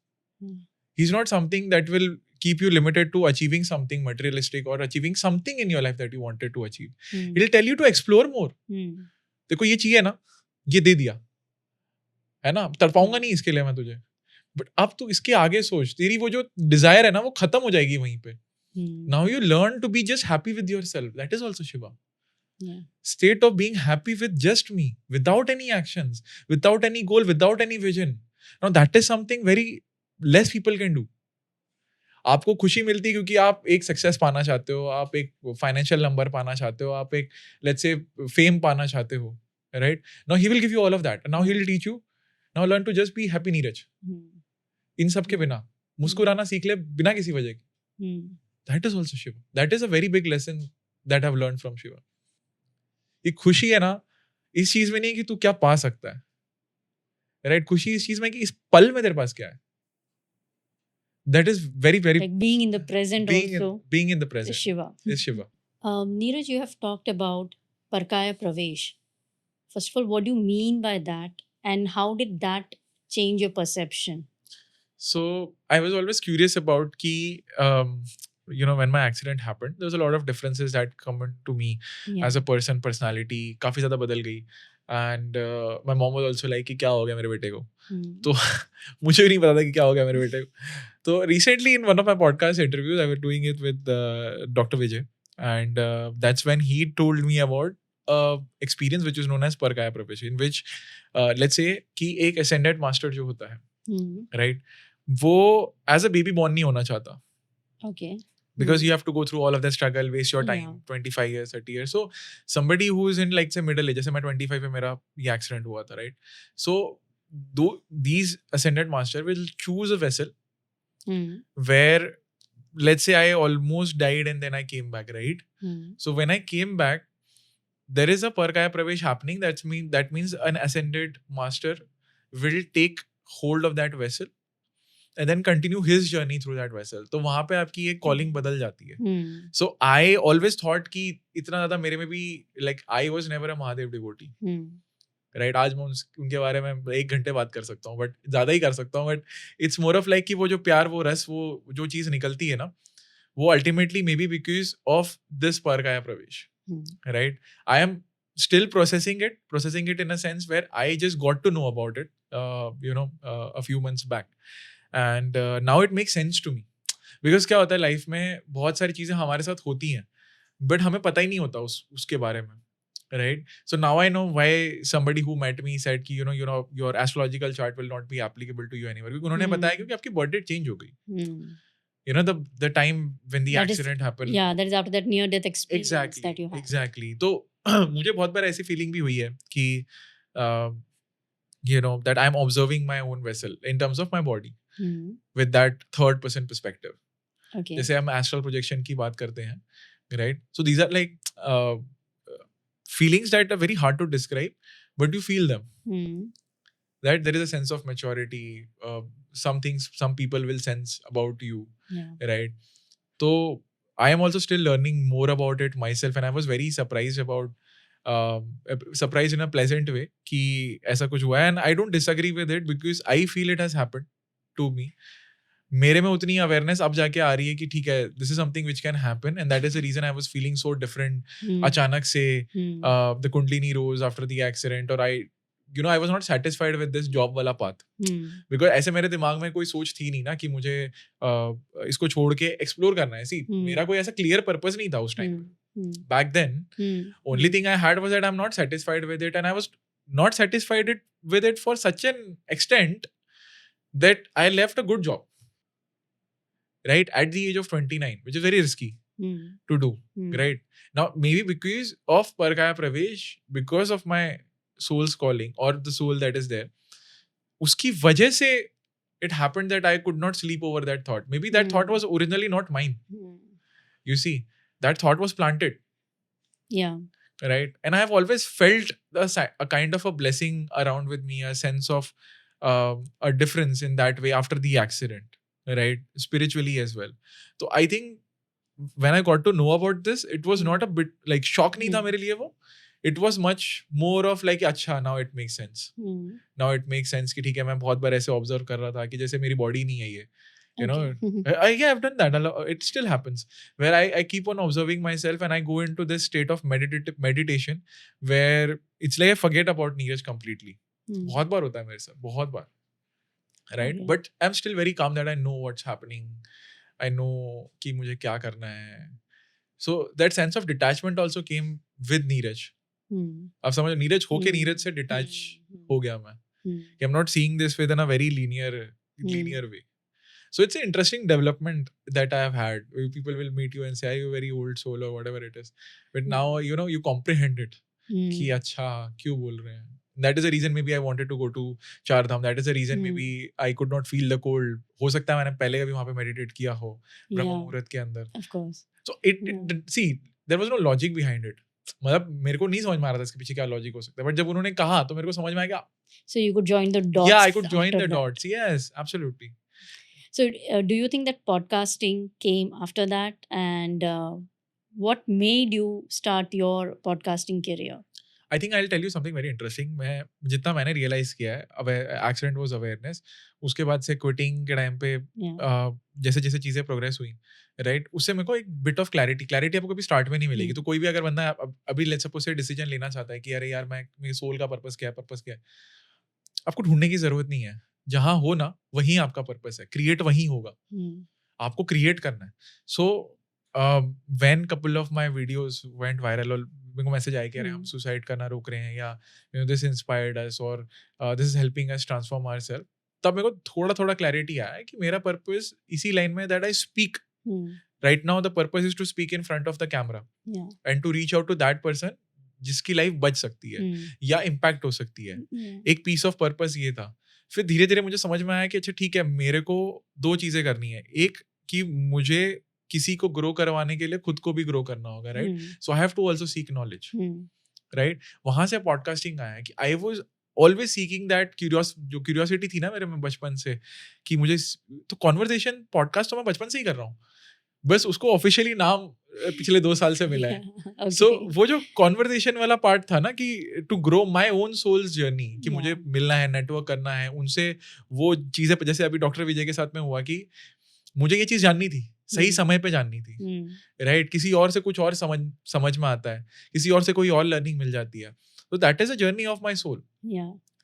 He's not something that will keep you limited to achieving something materialistic or achieving something in your life that you wanted to achieve. He'll tell you to explore more. देखो ये चाहिए ना, ये दे दिया है ना, तड़पाऊंगा नहीं इसके लिए मैं तुझे, बट अब तू इसके आगे सोच, तेरी वो जो डिजायर है ना वो खत्म हो जाएगी वहीं पे. Now you learn to be just happy with yourself. That is also Shiva. State of being happy with just me, without any actions, without any goal, without any vision. Now that is something very less people can do. आपको खुशी मिलती है क्योंकि आप एक success पाना चाहते हो, आप एक फाइनेंशियल नंबर पाना चाहते हो, आप एक लेट्स से फेम पाना चाहते हो, right. Now he will give you all of that. Now he will teach you, now learn to just be happy Neeraj. इन सब के बिना मुस्कुराना सीख ले बिना किसी वजह के. That is also Shiva. That is a very big lesson that I have learned from Shiva. एक खुशी है ना, इस चीज में नहीं कि तू क्या पा सकता है, राइट. खुशी इस चीज में कि इस पल में तेरे पास क्या है. That is very like being in the present. Being in the present is Shiva. Neeraj, you have talked about Parkaya Pravesh. First of all, what do you mean by that, and how did that change your perception? So I was always curious about ki when my accident happened, there was a lot of differences that come to me as a person, personality काफी ज़्यादा बदल गई. And my mom was also like कि क्या हो गया मेरे बेटे को. तो मुझे भी नहीं पता था कि क्या हो गया मेरे बेटे को. तो recently in one of my podcast interviews, I was doing it with Dr. Vijay, and that's when he told me about experience which is known as Parkaya Pravesh, in which let's say कि एक ascended master जो होता है, right, वो as a baby born नहीं होना चाहता. Okay. Because you have to go through all of that struggle, waste your time, 25 years, 30 years. So somebody who is in like say middle age, जैसे मैं 25 में मेरा ये accident हुआ था, right? So these ascended master will choose a vessel where let's say I almost died and then I came back, right? So when I came back, there is a Parkaya Pravesh happening. That means an ascended master will take hold of that vessel and then continue his journey through that vessel. तो वहाँ पे आपकी एक calling बदल जाती है. So I always thought कि इतना ज़्यादा मेरे में भी like I was never a Mahadev devotee. Right? आज मैं उनके बारे में 1 घंटे बात कर सकता हूँ, but ज़्यादा ही कर सकता हूँ. But it's more of like कि वो जो प्यार, वो रस, वो जो चीज़ निकलती है ना, वो ultimately maybe because of this Parkaya Pravesh. Right? I am still processing it in a sense where I just got to know about it a few months back. And now it makes sense to me. Because क्या होता है life में, बहुत सारी चीज़ें हमारे साथ होती हैं बट हमें पता ही नहीं होता उसके बारे में, right? So now I know why somebody who met me said कि your astrological chart will not be applicable to you anymore. क्योंकि उन्होंने बताया क्योंकि आपकी birth date change हो गई. The time when the accident happened. Yeah, that is after that near death experience that you had. Exactly. तो मुझे बहुत बार ऐसी फीलिंग भी हुई है कि that I'm observing my own vessel in terms of my body with that third person perspective. Okay. जैसे हम astral projection की बात करते हैं, right? So these are like feelings that are very hard to describe, but you feel them. That there is a sense of maturity. Some things, some people will sense about you, right? So I am also still learning more about it myself, and I was very surprised surprised in a pleasant way कि ऐसा कुछ हुआ है. And I don't disagree with it because I feel it has happened to me. मेरे में उतनी awareness अब जाके आ रही है कि ठीक है, this is something which can happen, and that is the reason I was feeling so different. अचानक से the kundalini rose after the accident, और I was not satisfied with this job वाला पाथ, बिकॉज ऐसे मेरे दिमाग में कोई सोच थी नहीं ना कि मुझे इसको छोड़ के एक्सप्लोर करना है. सी मेरा कोई ऐसा क्लियर पर्पस नहीं था उस time. Back then, only thing I had was that I'm not satisfied with it, and I was not satisfied with it for such an extent that I left a good job, right, at the age of 29, which is very risky. to do, right? Now, maybe because of Parkaya Pravesh, because of my soul's calling or the soul that is there, uski wajah se it happened that I could not sleep over that thought. Maybe that thought was originally not mine. You see, that thought was planted. Yeah. Right? And I have always felt a kind of a blessing around with me, a sense of a difference in that way after the accident, right? Spiritually as well. So I think when I got to know about this, it was not a bit like shock nahi tha mere liye wo. It was much more of like अच्छा now it makes sense. Now it makes sense कि ठीक है मैं बहुत बार ऐसे observe कर रहा था कि जैसे मेरी body नहीं है ये. You know, yeah, I've done that. It still happens where I keep on observing myself and I go into this state of meditation where it's like I forget about Neeraj completely. बहुत बार होता है मेरे साथ, बहुत बार. Right? Okay. But I'm still very calm that I know what's happening. I know कि मुझे क्या करना है. So that sense of detachment also came with Neeraj. अब समझो नीरज होके नीरज से डिटैच हो गया मैं. कि I'm not seeing this within a very linear way. So it's an interesting development that I have had. People will meet you and say, "Are you a very old soul or whatever it is?" But now you comprehend it. कि अच्छा क्यों बोल रहे हैं? That is the reason maybe I wanted to go to Char Dham. That is the reason maybe I could not feel the cold. हो सकता है मैंने पहले कभी वहाँ पे meditate किया हो ब्रह्म मुहूर्त के अंदर. Of course. So see, there was no logic behind it. मतलब मेरे को नहीं समझ में आ रहा था इसके पीछे क्या लॉजिक हो सकता है, बट जब उन्होंने कहा तो मेरे को समझ में आ गया. So you could join the dots. Yeah, I could join the dots. Yes, absolutely. So do you think that podcasting came after that, and what made you start your podcasting career? I think I'll tell you something very interesting. मैं जितना मैंने realize किया है, अब accident was awareness. उसके बाद से quitting के टाइम पे जैसे जैसे चीजें प्रोग्रेस हुई, राइट, उससे मेरे को एक बिट ऑफ क्लैरिटी आपको कभी स्टार्ट में नहीं मिलेगी. तो कोई भी अगर बंदा अभी लेट्स सपोज से डिसीजन लेना चाहता है कि अरे यार मैं मेरे सोल का पर्पस क्या है, आपको ढूंढने की जरूरत नहीं है. जहां हो ना वहीं आपका पर्पस है. क्रिएट वहीं होगा. आपको क्रिएट करना है. So when couple of my videos went viral और मेरे को मैसेज आया कि अरे हम सुसाइड करना रोक रहे हैं या दिस इंस्पायर्ड अस और this is helping us transform ourselves, तब मेरे को थोड़ा क्लैरिटी आया है कि मेरा पर्पस इसी लाइन में that I speak right now. The purpose is to speak in front of the camera and to reach out to that person जिसकी लाइफ बच सकती है या इम्पैक्ट हो सकती है. एक पीस ऑफ पर्पस ये था. फिर धीरे धीरे मुझे समझ में आया कि अच्छा ठीक है, मेरे को दो चीजें करनी है. एक कि मुझे किसी को ग्रो करवाने के लिए खुद को भी ग्रो करना होगा, right. So I have to also seek knowledge, right. वहां से पॉडकास्टिंग आया कि I was always seeking that curiosity थी ना मेरे में बचपन से कि मुझे तो कॉन्वर्सेशन पॉडकास्ट तो मैं बचपन से ही कर रहा हूँ, बस उसको ऑफिशियली नाम पिछले 2 साल से मिला है. सो वो जो कॉन्वर्सेशन वाला पार्ट था ना कि to grow my own soul's journey, कि मुझे मिलना है, नेटवर्क करना है उनसे, वो चीजें जैसे अभी डॉक्टर विजय के साथ में हुआ कि मुझे ये चीज जाननी थी, सही समय पे जाननी थी, राइट. किसी और से कुछ और समझ में आता है, किसी और से कोई और लर्निंग मिल जाती है. तो that is a journey of my soul.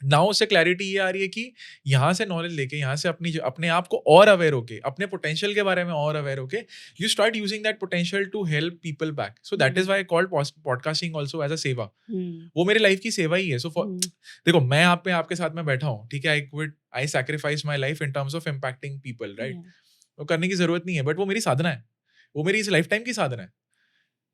Now उससे क्लैरिटी ये आ रही है कि यहाँ से नॉलेज लेके, यहाँ से अपने आप को और अवेयर होके, अपने पोटेंशियल के बारे में और अवेयर होके, you start using that potential to help people back. So that is why I called podcasting also as a seva. वो मेरी लाइफ की सेवा ही है. सो देखो, मैं आपके साथ में बैठा हूँ, ठीक है, I sacrifice my life in terms of impacting people, right. वो करने की जरूरत नहीं है, बट वो मेरी साधना है, वो मेरी इस लाइफ टाइम की साधना है.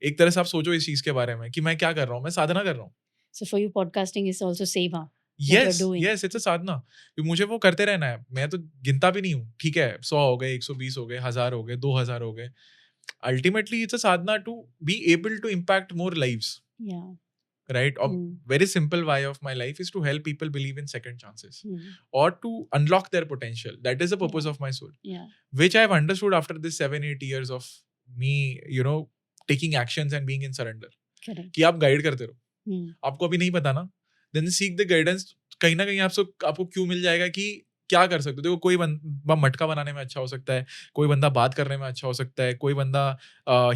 एक तरह से आप सोचो इस चीज के बारे में कि मैं क्या कर रहा हूँ, मैं साधना कर रहा हूँ. So for you, podcasting is also seva. Yes, it's a साधना. मुझे वो करते रहना है. मैं तो गिनता भी नहीं हूँ, ठीक है, 100 हो गए, 120 हो गए, 1000 हो गए, 2000 हो गए. Ultimately, it's a sadhana to be able to impact more lives. Yeah. Right? A very simple why of my life is to help people believe in second chances or to unlock their potential. That is the purpose of my soul. Yeah. Which I have understood after this 7-8 years of me, taking actions and being in surrender. Correct. कि आप guide करते रहो. आपको अभी नहीं पता ना, then seek the guidance. कहीं ना कहीं आपको क्यों मिल जाएगा कि क्या कर सकते हो. देखो, कोई बंदा मटका बनाने में अच्छा हो सकता है, कोई बंदा बात करने में अच्छा हो सकता है, कोई बंदा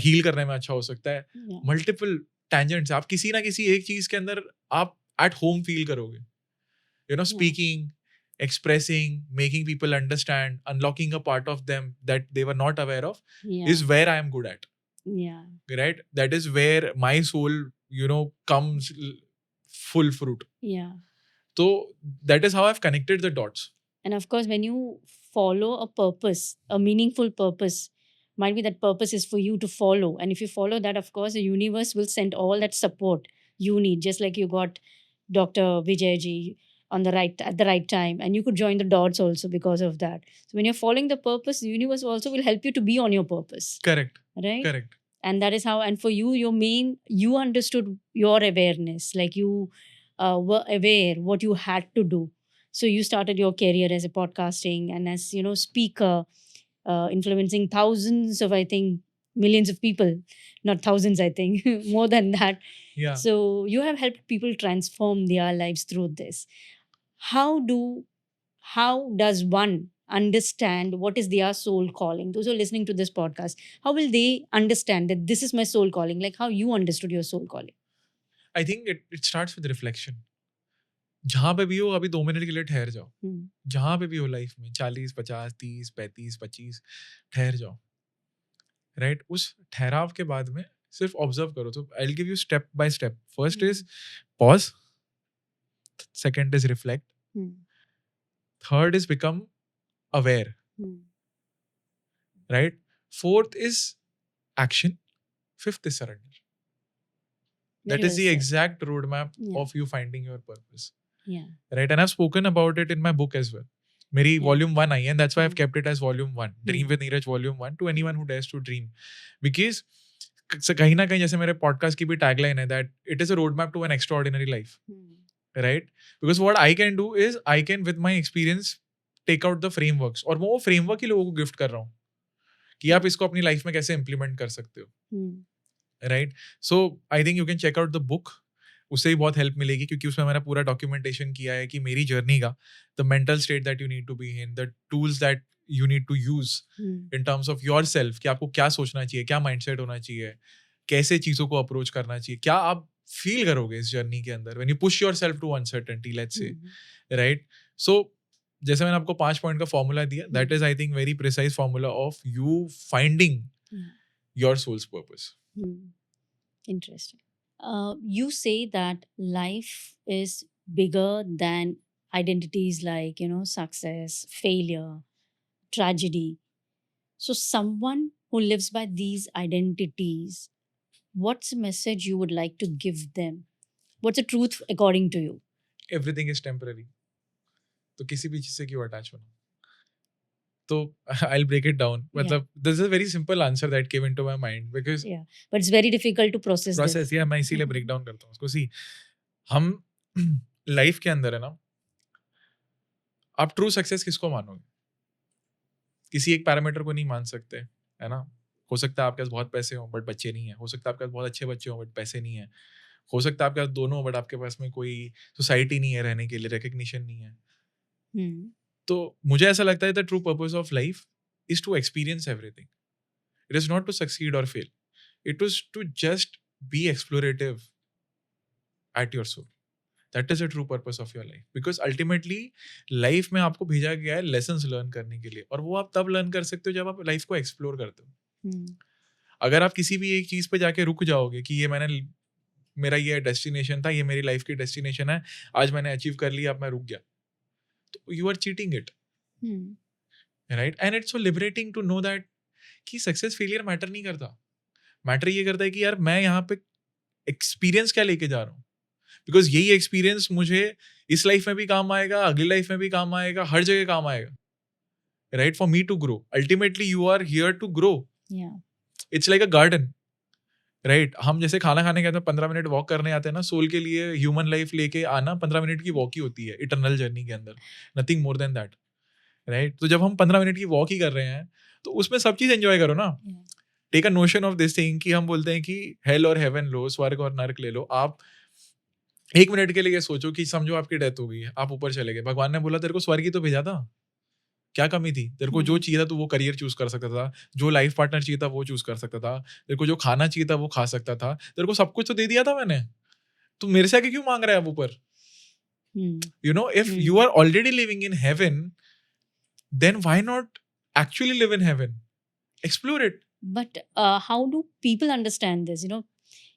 हील करने में अच्छा हो सकता है. Multiple tangents. आप किसी ना किसी एक चीज के अंदर आप एट होम फील करोगे. Speaking, expressing, making people understand, unlocking a part of them that they were not aware of is where I am good at. Yeah. Right? That is where my soul, comes full fruit. Yeah. So that is how I've connected the dots. And of course, when you follow a purpose, a meaningful purpose, might be that purpose is for you to follow, and if you follow that, of course the universe will send all that support you need, just like you got Dr. Vijay ji on the right at the right time, and you could join the dots also because of that. So when you're following the purpose, the universe also will help you to be on your purpose, Correct. right? Correct. And that is how, and for you, your main, you understood your awareness, like you were aware what you had to do. So you started your career as a podcasting and as, you know, speaker, influencing thousands of, I think, millions of people, not thousands, I think, more than that. Yeah. So you have helped people transform their lives through this. How does one understand what is their soul calling? Those who are listening to this podcast, how will they understand that this is my soul calling? Like how you understood your soul calling? I think it starts with reflection. जहाँ पे भी हो अभी 2 minute के लिए ठहर जाओ. जहाँ पे भी हो लाइफ में 40, 50, 30, 35, 25 ठहर जाओ. राइट? उस ठहराव के बाद में सिर्फ ऑब्जर्व करो. तो I will give you step by step. First is pause. Second is reflect. Third is become aware. Right? Fourth is action. Fifth is surrender. That Very is well the said. exact roadmap Yeah. of you finding your purpose. Yeah. Right? And I've spoken about it in my book as well. मेरी Yeah. volume 1 आई है, and that's why I've Mm. kept it as volume 1. Dream Mm. with Neeraj volume 1 to anyone who dares to dream. Because कहीं ना कहीं जैसे मेरे podcast की भी tagline है that it is a roadmap to an extraordinary life. Right? Because what I can do is I can with my experience take out the frameworks, और मैं वो framework ही लोगों को गिफ्ट कर रहा हूँ कि आप इसको अपनी लाइफ में कैसे इम्प्लीमेंट कर सकते हो. Right? So I think you can check out the book. उससे ही बहुत हेल्प मिलेगी क्योंकि उसमें मैंने पूरा डॉक्यूमेंटेशन किया है कि मेरी जर्नी का the mental state that you need to be in, the tools that you need to use in terms of your self, कि आपको क्या सोचना चाहिए, क्या माइंडसेट होना चाहिए, कैसे चीज़ों को अप्रोच करना चाहिए, क्या आप फील करोगे इस जर्नी के अंदर when you push yourself to uncertainty, let's say. Right? So जैसे मैंने आपको 5 पॉइंट का फॉर्मूला दिया, that is I think very precise formula of you finding your soul's purpose. Interesting. You say that life is bigger than identities like, you know, success, failure, tragedy. So someone who lives by these identities, what's the message you would like to give them? What's the truth according to you? Everything is temporary. तो किसी भी चीज से क्यों attach होना. तो I will break it down. मतलब this is a very simple answer that came into my mind because Yeah, but it's very difficult to process this. या मैं इसीलिए ब्रेक डाउन करता हूँ उसको. सी, हम लाइफ के अंदर है ना, आप ट्रू सक्सेस किसको मानोगे? किसी एक पैरामीटर को नहीं मान सकते, है ना? हो सकता है आपके पास बहुत पैसे हों बट बच्चे नहीं है. हो सकता है आपके पास बहुत अच्छे बच्चे हों बट पैसे नहीं है. हो सकता है आपके पास दोनों बट आपके पास में कोई सोसाइटी नहीं है रहने के लिए, रिकग्निशन नहीं है. तो मुझे ऐसा लगता है the true purpose of life is to experience everything. It is not to succeed और फेल. It is to just be explorative at your soul. That is a true purpose of your life. Because ultimately life में आपको भेजा गया है lessons learn करने के लिए, और वो आप तब लर्न कर सकते हो जब आप लाइफ को एक्सप्लोर करते हो. अगर आप किसी भी एक चीज पे जाके रुक जाओगे कि ये मेरा ये डेस्टिनेशन था, ये मेरी लाइफ की डेस्टिनेशन है, आज मैंने अचीव कर लिया, अब मैं रुक गया, तो you are cheating it. Right? And it's so liberating to know that कि सक्सेस फेलियर मैटर नहीं करता. मैटर ये करता है कि यार मैं यहाँ पे एक्सपीरियंस क्या लेके जा रहा हूँ. बिकॉज यही एक्सपीरियंस मुझे इस लाइफ में भी काम आएगा, अगली लाइफ में भी काम आएगा, हर जगह काम आएगा. Right? For me to grow. Ultimately you are here to grow. It's like a garden. Right? हम जैसे खाना खाने के बाद 15 मिनट वॉक करने आते हैं ना, सोल के लिए ह्यूमन लाइफ लेके आना 15 मिनट की वॉक ही होती है इटर्नल जर्नी के अंदर, nothing more than that. Right? तो जब हम 15 मिनट की वॉक ही कर रहे हैं तो उसमें सब चीज एंजॉय करो ना. Take a notion of this thing कि हम बोलते हैं कि हेल और हेवन लो, स्वर्ग और नर्क ले लो. आप 1 मिनट के लिए ये सोचो कि समझो आपकी डेथ हो गई है, आप ऊपर चले गए, भगवान ने बोला तेरे को स्वर्ग ही तो भेजा था, क्या कमी थी? तेरे को जो चाहिए था तू वो करियर चूज कर सकता था, जो लाइफ पार्टनर चाहिए था वो चूज कर सकता था, तेरे को जो खाना चाहिए था वो खा सकता था, तेरे को सब कुछ तो दे दिया था मैंने. तू मेरे से आके क्यों मांग रहा है अब ऊपर? You know, if you are already living in heaven, then why not actually live in heaven? Explore it. But how do people understand this? You know,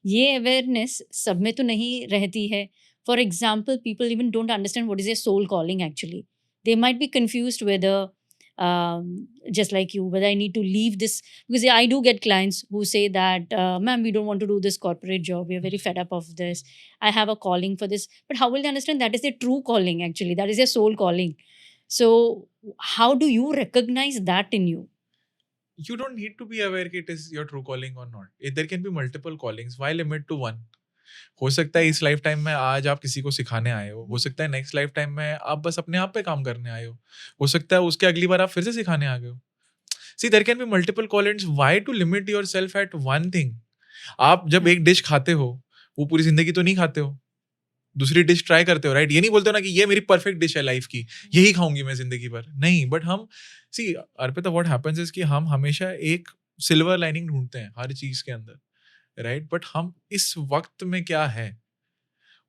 ये awareness सब में तो नहीं रहती है. For example, people even don't understand what is their soul calling actually. They might be confused whether just like you, whether I need to leave this, because I do get clients who say that, ma'am, we don't want to do this corporate job, we are very fed up of this, I have a calling for this. But how will they understand that is their true calling? Actually, that is their soul calling. So how do you recognize that in you? You don't need to be aware कि it is your true calling or not. There can be multiple callings. Why limit to one? हो सकता है इस life time में आज आप किसी को सिखाने आए हो सकता है नेक्स्ट लाइफ टाइम में आप बस अपने आप पे काम करने आए हो सकता है उसके अगली बार आप फिर से सिखाने आ गए हो. See there can be multiple callings. Why to limit yourself at one thing? आप जब एक डिश खाते हो वो पूरी जिंदगी तो नहीं खाते हो, दूसरी डिश ट्राई करते हो, राइट? ये नहीं बोलते हो ना कि ये मेरी परफेक्ट डिश है लाइफ की, यही खाऊंगी मैं जिंदगी भर, नहीं. बट हम सी अर्पिता, व्हाट हैपेंस इज कि हम हमेशा एक सिल्वर लाइनिंग ढूंढते हैं हर चीज के अंदर, राइट? बट हम इस वक्त में क्या है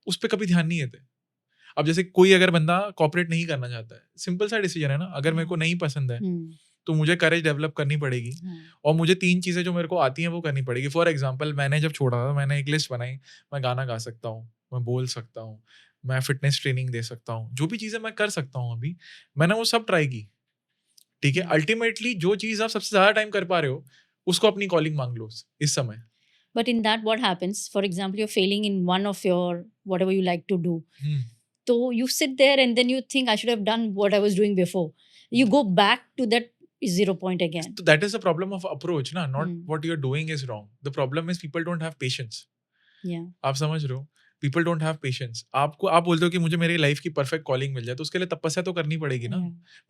उस पर कभी ध्यान नहीं देते. अब जैसे कोई अगर बंदा कॉपरेट नहीं करना चाहता है, सिंपल सा डिसीजन है ना, अगर मेरे को नहीं पसंद है तो मुझे करेज डेवलप करनी पड़ेगी और मुझे 3 चीजें जो मेरे को आती हैं वो करनी पड़ेगी. फॉर एग्जांपल, मैंने जब छोड़ा था मैंने एक लिस्ट बनाई, मैं गाना गा सकता हूँ, मैं बोल सकता हूँ, मैं फिटनेस ट्रेनिंग दे सकता हूँ, जो भी चीजें मैं कर सकता हूँ अभी मैंने वो सब ट्राई की. ठीक है, अल्टीमेटली जो चीज आप सबसे ज्यादा टाइम कर पा रहे हो उसको अपनी कॉलिंग मान लो इस समय. But in that, what happens? For example, you're failing in one of your whatever you like to do. So you sit there and then you think, I should have done what I was doing before. You go back to that 0 point again. So that is the problem of approach, na? Not what you're doing is wrong. The problem is people don't have patience. Yeah. आप समझ रहे हो? People don't have patience. आप बोलते हो कि मुझे मेरी लाइफ की परफेक्ट कॉलिंग मिल जाए तो उसके लिए तपस्या तो करनी पड़ेगी ना.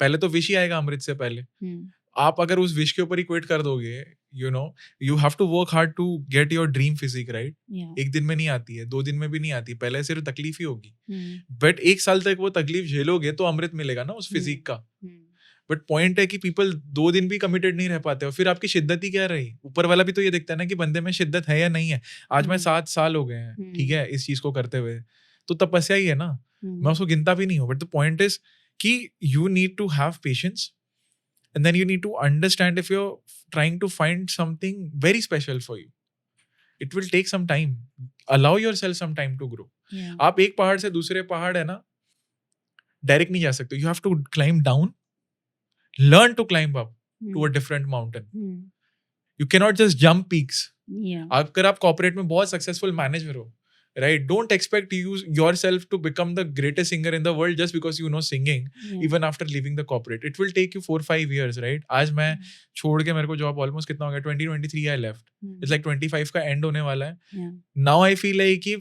पहले तो विश ही आएगा अमृत से पहले. आप अगर उस विश के ऊपर ही क्विट कर दोगे, you have to work hard to get your dream physique, right? एक दिन में नहीं आती है, 2 दिन में भी नहीं आती, पहले सिर्फ तकलीफ ही होगी. बट 1 साल तक वो तकलीफ झेलोगे तो अमृत मिलेगा ना उस फिजिक का. बट पॉइंट है कि पीपल 2 दिन भी कमिटेड नहीं रह पाते और फिर आपकी शिद्दत ही क्या रही? ऊपर वाला भी तो ये देखता है ना कि बंदे में शिद्दत है या नहीं है. आज मैं 7 साल हो गए हैं, ठीक है, इस चीज को करते हुए, तो तपस्या ही है ना. मैं उसको गिनता भी नहीं हूँ. बट द पॉइंट इज कि you need to have patience. And then you need to understand if you're trying to find something very special for you. It will take some time. Allow yourself some time to grow. Yeah. आप एक पहाड़ से दूसरे पहाड़ है ना direct नहीं जा सकते. You have to climb down, learn to climb up to a different mountain. You cannot just jump peaks. Yeah. अगर आप कॉर्पोरेट में बहुत सक्सेसफुल मैनेजर हो, right, don't expect yourself to become the greatest singer in the world just because you know singing. Even after leaving the corporate, it will take you 4-5 years, right? आज मैं छोड़ के मेरे को job almost कितना हो गया, 2023 I left. It's like 25 का एंड होने वाला है. Now I feel like कि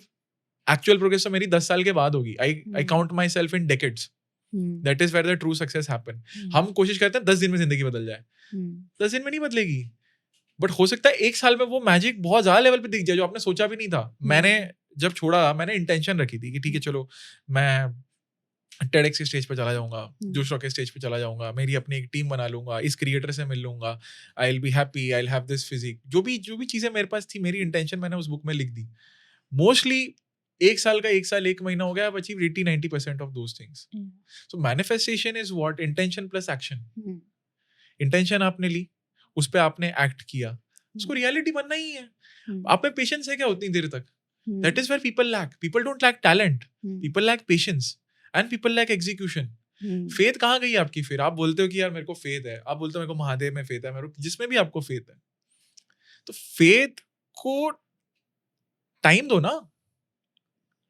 एक्चुअल प्रोग्रेस तो मेरी 10 साल के बाद होगी. I count myself in decades. That is where the true success happen. हम कोशिश करते हैं 10 दिन में जिंदगी बदल जाए. 10 दिन में नहीं बदलेगी. बट हो सकता है 1 साल में वो मैजिक बहुत ज्यादा लेवल पे दिख जाए जो आपने सोचा भी नहीं था. मैंने जब छोड़ा मैंने इंटेंशन रखी थी कि ठीक है चलो मैं TEDx के स्टेज पे चला जाऊंगा, जोश रॉक के स्टेज पे चला जाऊंगा, मेरी अपनी एक टीम बना लूंगा, इस क्रिएटर से मिल लूंगा, I will be happy, I will have this physique. जो भी चीजें मेरे पास थी, मेरी इंटेंशन मैंने उस बुक में लिख दी. मोस्टली 1 साल 1 महीना हो गया, I've achieved 80-90% of those things. So manifestation is what? Intention plus action. Intention आपने ली, उस पे आपने एक्ट किया, उसको रियलिटी बनना ही है. आप में पेशेंस है क्या उतनी देर तक? That is where people lack. People don't lack talent. People lack patience. And people lack execution. Faith कहाँ गई आपकी? फिर आप बोलते हो कि यार मेरे को फेथ है, आप बोलते हो मेरे को महादेव में फेथ है, मेरे को जिसमें भी आपको फेथ है, तो फेथ को टाइम दो ना.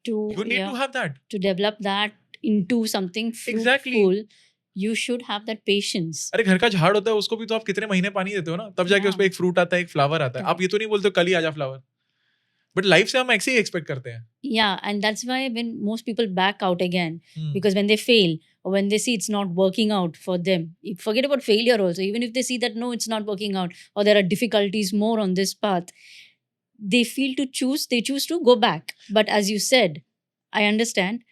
You need to have that. To develop that into something fruitful. Exactly. You should have that patience. अरे घर का झाड़ होता है, उसको भी तो आप कितने महीने पानी देते हो ना, तब जाके उस पे एक फ्रूट आता है, एक फ्लावर आता है. आप ये तो नहीं बोलते कल ही आ जा फ्लावर. बट लाइफ से हम ऐसे ही एक्सपेक्ट करते हैं. Yeah, and that's why when most people back out again, because when they fail or when they see it's not working out for them, forget about failure also. Even if they see that no, it's not working out or there are difficulties more on this path, they choose to go back. But as you said, I understand,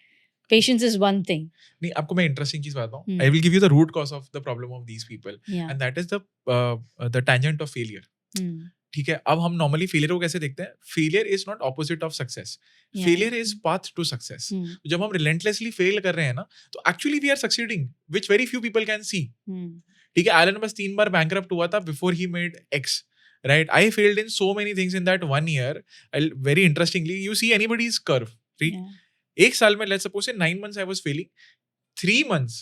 patience is one thing. नहीं, आपको मैं interesting चीज बताता हूँ. I will give you the root cause of the problem of these people. And that is the tangent of failure. ठीक है, अब हम नॉर्मली फेलियर को कैसे देखते हैं? Failure is not opposite of success. Failure is path to success. जब हम रिलेंटलेसली फेल कर रहे हैं ना, तो actually we are succeeding, which very few people can see. ठीक है, एलन बस 3 बार बैंकरप्ट हुआ था before he made X, right? I failed in so many things in that 1 year. Very interestingly, you see anybody's curve, right? 1 साल में let's suppose से 9 months I was failing, 3 months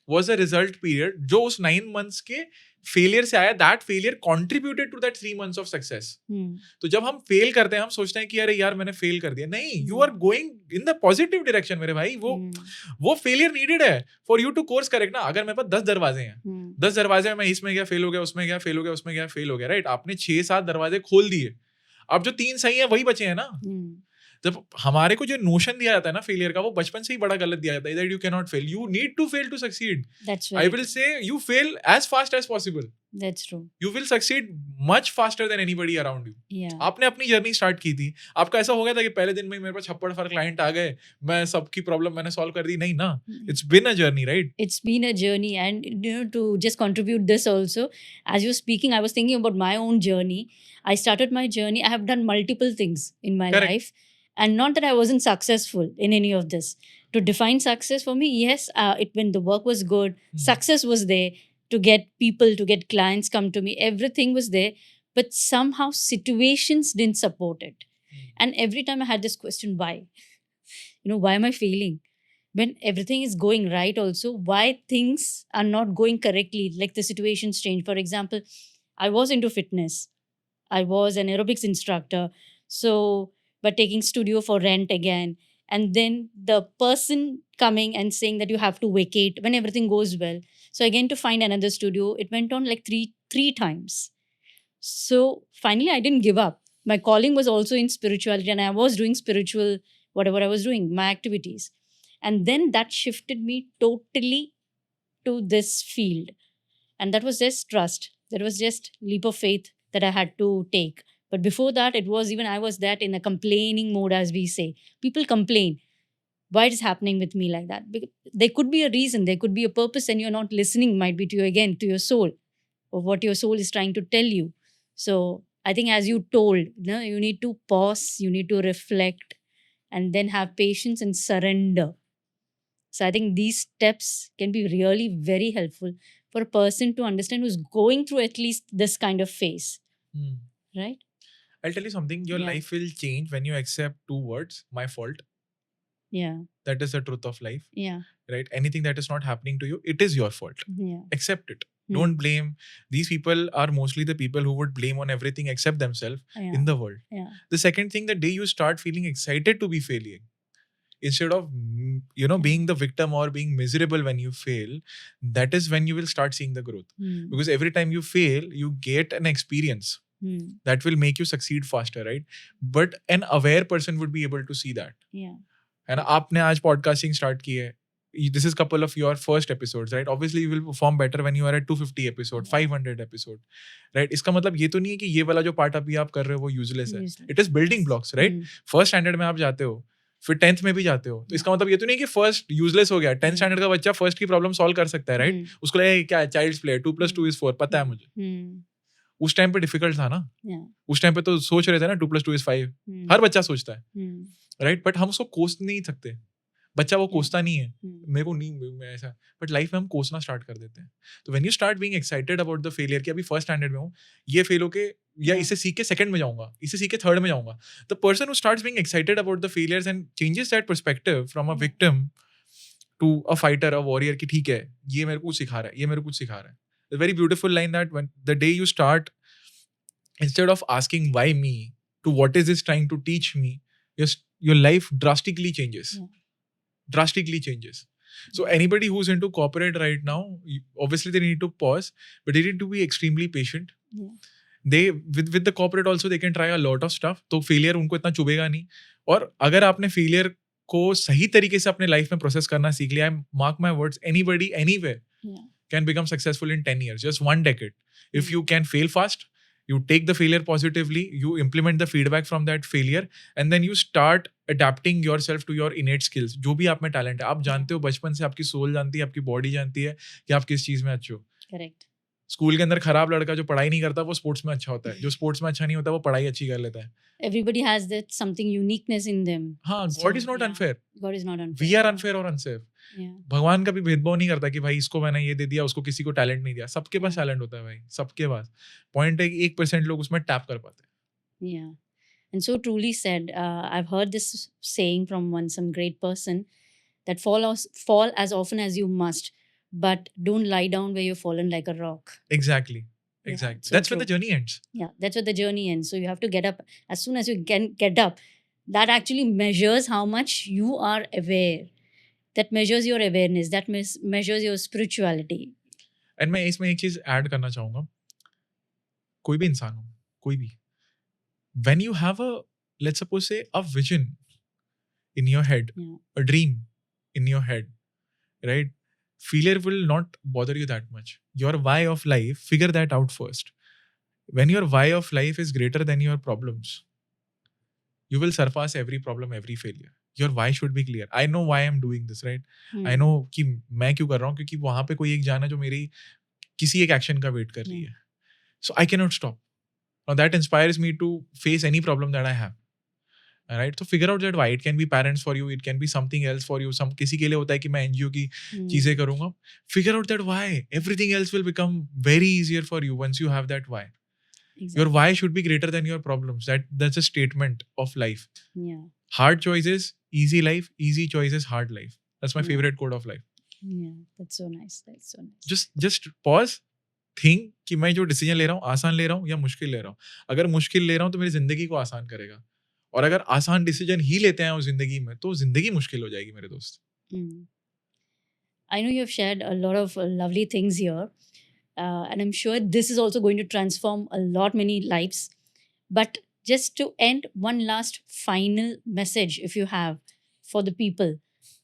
was a result period जो उस 9 months के failure से आया. That failure contributed to that 3 months of success. तो जब हम fail करते हैं हम सोचते हैं कि अरे यार मैंने fail कर दिया. नहीं, you are going in the positive direction मेरे भाई. वो failure needed है for you to course correct ना. अगर मेरे पास 10 दरवाजे हैं, 10 दरवाजे में मैं इसमें गया fail हो गया, उसमें गया fail हो गया, उसमें गया fail हो गया, right? आपने 6-7 दरवाजे खोल दिए. अब जो 3 सही है वही बचे हैं ना. जब हमारे को जो नोशन दिया जाता है ना फेलियर का, वो बचपन से ही बड़ा गलत दिया जाता है. That you can not fail, you need to fail to succeed. I will say you fail as fast as possible. That's true. You will succeed much faster than anybody around you. Yeah. आपने अपनी journey start की थी, आपका ऐसा हो गया था कि पहले दिन में ही मेरे पास छप्पड़ फर क्लाइंट आ गए, मैं सबकी प्रॉब्लम मैंने सॉल्व कर दी. नहीं ना, it's been a journey, right? It's been a journey, and to just contribute this also, as you're speaking, I was thinking about my own journey. I started my journey. I have done multiple things in my Correct. life, and not that I wasn't successful in any of this. To define success for me, yes, when the work was good, success was there. To get people, to get clients come to me, everything was there, but somehow situations didn't support it. And every time I had this question, why? Why am I failing? When everything is going right also, why things are not going correctly, like the situations change. For example, I was into fitness. I was an aerobics instructor. So, but taking studio for rent again. And then the person coming and saying that you have to vacate when everything goes well. So again, to find another studio, it went on like three times. So finally, I didn't give up. My calling was also in spirituality, and I was doing spiritual, whatever I was doing, my activities. And then that shifted me totally to this field. And that was just trust. That was just leap of faith that I had to take. But before that, it was even I was that in a complaining mode, as we say. People complain. Why it is happening with me like that? Because there could be a reason, there could be a purpose, and you're not listening, might be to you again, to your soul, or what your soul is trying to tell you. So I think, as you told, you need to pause, you need to reflect, and then have patience and surrender. So I think these steps can be really very helpful for a person to understand who's going through at least this kind of phase. Right? I'll tell you something. Your Yeah. life will change when you accept 2 words: my fault. Yeah. That is the truth of life, Yeah. right? Anything that is not happening to you, it is your fault. Yeah. Accept it. Don't blame. These people are mostly the people who would blame on everything except themselves Yeah. in the world. Yeah. The second thing, the day you start feeling excited to be failing, instead of being the victim or being miserable when you fail, that is when you will start seeing the growth. Because every time you fail, you get an experience that will make you succeed faster, right? But an aware person would be able to see that. Yeah. And आपने आज podcasting start की है. This is couple of your first episodes, right? Obviously, you will perform better when you are at 250 episode, 500 episode, right? इसका मतलब ये तो नहीं है कि ये वाला जो part अभी आप कर रहे हो वो useless है. It is building blocks, right? First standard में आप जाते हो, फिर 10th में भी जाते हो, तो इसका मतलब ये तो नहीं कि first useless हो गया. 10th standard का बच्चा first की problem solve कर सकता है, right? उसको लगे क्या child's play, 2 + 2 = 4, पता है मुझे. उस टाइम पे डिफिकल्ट था ना. उस टाइम पे तो सोच रहे थे ना 2 + 2 = 5. हर बच्चा सोचता है, राइट? बट हम उसको कोस नहीं सकते. बच्चा वो कोसता नहीं है. मेरे को नहीं, मैं ऐसा. बट लाइफ में हम कोसना स्टार्ट कर देते हैं. तो when you start being excited about the failure कि अभी फर्स्ट स्टैंडर्ड में हूँ, ये फेल होके या इसे सीख के सेकंड में जाऊंगा, इसे सीख के थर्ड में जाऊंगा. The person who starts being excited about the failures and changes that perspective from a victim to a fighter, a warrior, कि ठीक है ये मेरे को कुछ सिखा रहा है, ये मेरे को कुछ सिखा रहा है. A very beautiful line that when the day you start, instead of asking why me to what is this trying to teach me, your life drastically changes. Drastically changes. So anybody who's into corporate right now, obviously they need to pause, but they need to be extremely patient. They with the corporate also they can try a lot of stuff. तो failure उनको इतना चुभेगा नहीं. और अगर आपने failure को सही तरीके से अपने लाइफ में प्रोसेस करना सीख लिया, mark my words, anybody anywhere can become successful in 10 years, just 1 decade. If you can fail fast, you take the failure positively, you implement the feedback from that failure, and then you start adapting yourself to your innate skills. जो भी आप में talent है, आप जानते हो, बचपन से आपकी सोल जानती है, आपकी बॉडी जानती है कि आप किस चीज में अच्छे हो. करेक्ट. स्कूल के अंदर खराब लड़का जो पढ़ाई नहीं करता वो स्पोर्ट्स में अच्छा होता है, जो स्पोर्ट्स में अच्छा नहीं होता वो पढ़ाई अच्छी कर लेता है. Everybody has that something uniqueness in them. हाँ, God is not unfair. God is not unfair. We are unfair or unsafe. भगवान का भी भेदभाव नहीं करता कि भाई इसको मैंने ये दे दिया, उसको किसी को टैलेंट नहीं दिया. सबके पास टैलेंट होता है भाई, सबके पास. पॉइंट है कि 1% लोग उसमें टैप कर पाते हैं. Yeah. And so truly said. I've heard this saying from some great person, that fall as often as you must. but don't lie down where you've fallen like a rock. Exactly. Yeah, Exactly. so That's where the true. journey ends. Yeah, that's where the journey ends. So you have to get up as soon as you can get up. That actually measures how much you are aware. That measures your awareness. That measures your spirituality. And मैं इसमें एक चीज add करना चाहूंगा, कोई भी इंसान हो, कोई भी, when you have a, let's suppose say, a vision in your head, Yeah. a dream in your head, right? Failure will not bother you that much. Your why of life, figure that out first. When your why of life is greater than your problems, you will surpass every problem, every failure. Your why should be clear. I know why I'm doing this, right? I know कि मैं क्यों कर रहा हूँ, क्योंकि वहां पे कोई एक जान है जो मेरी किसी एक एक्शन का वेट कर रही है. So I cannot stop. Now that inspires me to face any problem that I have. Alright, so figure out that why. It can be parents for you, it can be something else for you. Some किसी के लिए होता है कि मैं NGO की चीजें करूंगा. Figure out that why. Everything else will become very easier for you once you have that why. Exactly. Your why should be greater than your problems. That's a statement of life. Yeah. Hard choices, easy life. Easy choices, hard life. That's my favorite quote of life. Yeah, that's so nice. That's so nice. Just pause, think कि मैं जो decision ले रहा हूँ आसान ले रहा हूँ या मुश्किल ले रहा हूँ. अगर मुश्किल ले रहा हूँ तो मेरी जिंदगी को आसान करेगा, और अगर आसान डिसीजन ही लेते हैं उस जिंदगी में तो जिंदगी मुश्किल हो जाएगी मेरे दोस्त. I know you've shared a lot of lovely things here, and I'm sure this is also going to transform a lot many lives. But just to end, one last final message, if you have, for the people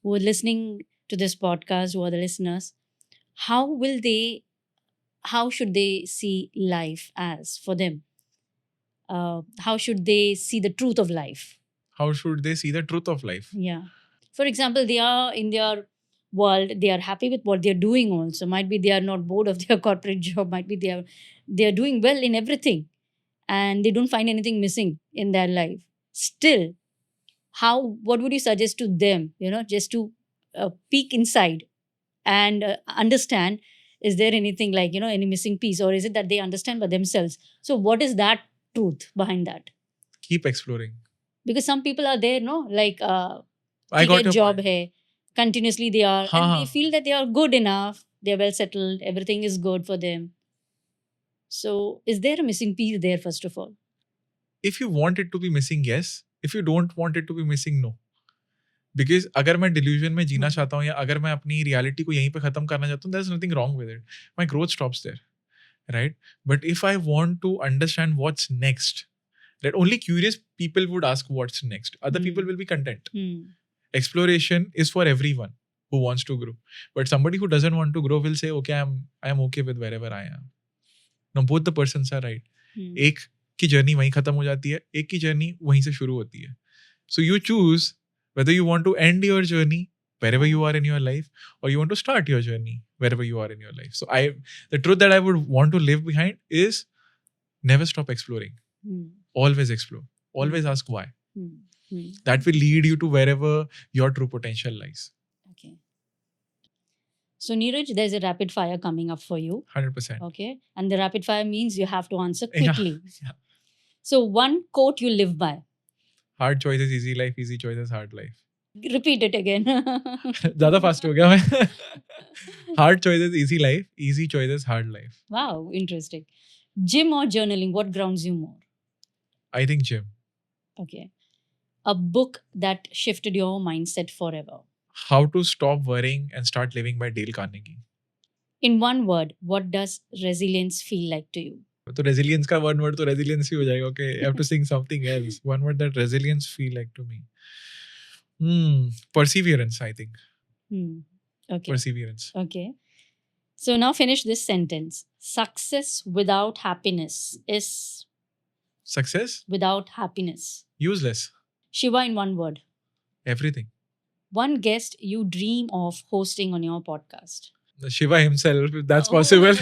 who are listening to this podcast, who are the listeners, how should they see life as for them? How should they see the truth of life? How should they see the truth of life? Yeah. For example, they are in their world, they are happy with what they're doing also. Might be they are not bored of their corporate job, might be they are doing well in everything and they don't find anything missing in their life. Still, what would you suggest to them, just to peek inside and understand, is there anything like, any missing piece, or is it that they understand by themselves? So what is that truth behind that? Keep exploring. Because some people are there, no, like I got your job point. hai, continuously they are, and they हाँ. feel that they are good enough, they are well settled, everything is good for them. So is there a missing piece there, first of all? If you want it to be missing, yes. If you don't want it to be missing, no. Because अगर मैं delusion में जीना चाहता हूँ या अगर मैं अपनी reality को यहीं पे खत्म करना चाहता हूँ, there's nothing wrong with it. My growth stops there, right? But if I want to understand what's next, right? Only curious people would ask what's next. Other people will be content. Exploration is for everyone who wants to grow. But somebody who doesn't want to grow will say, okay, I'm okay with wherever I am. Now both the persons are right. एक की journey वहीं खत्म हो जाती है, एक की journey वहीं से शुरू होती है. So you choose whether you want to end your journey wherever you are in your life, or you want to start your journey wherever you are in your life. So the truth that I would want to live behind is never stop exploring. Always explore. Always ask why. That will lead you to wherever your true potential lies. Okay. So Neeraj, there's a rapid fire coming up for you. 100%. Okay. And the rapid fire means you have to answer quickly. Yeah. So one quote you live by. Hard choices, easy life. Easy choices, hard life. Repeat it again. ज़्यादा fast हो गया मैं. Hard choices, easy life. Easy choices, hard life. Wow, interesting. Gym or journaling, what grounds you more? I think gym. Okay. A book that shifted your mindset forever. How to Stop Worrying and Start Living by Dale Carnegie. In one word, what does resilience feel like to you? तो resilience का one word तो resilience ही हो जाएगा. Okay, I have to sing something else. One word that resilience feel like to me. Perseverance, I think. Okay. Perseverance. Okay. So now finish this sentence. Success without happiness is... Success? Without happiness. Useless. Shiva, in one word. Everything. One guest you dream of hosting on your podcast. Shiva himself, if that's possible.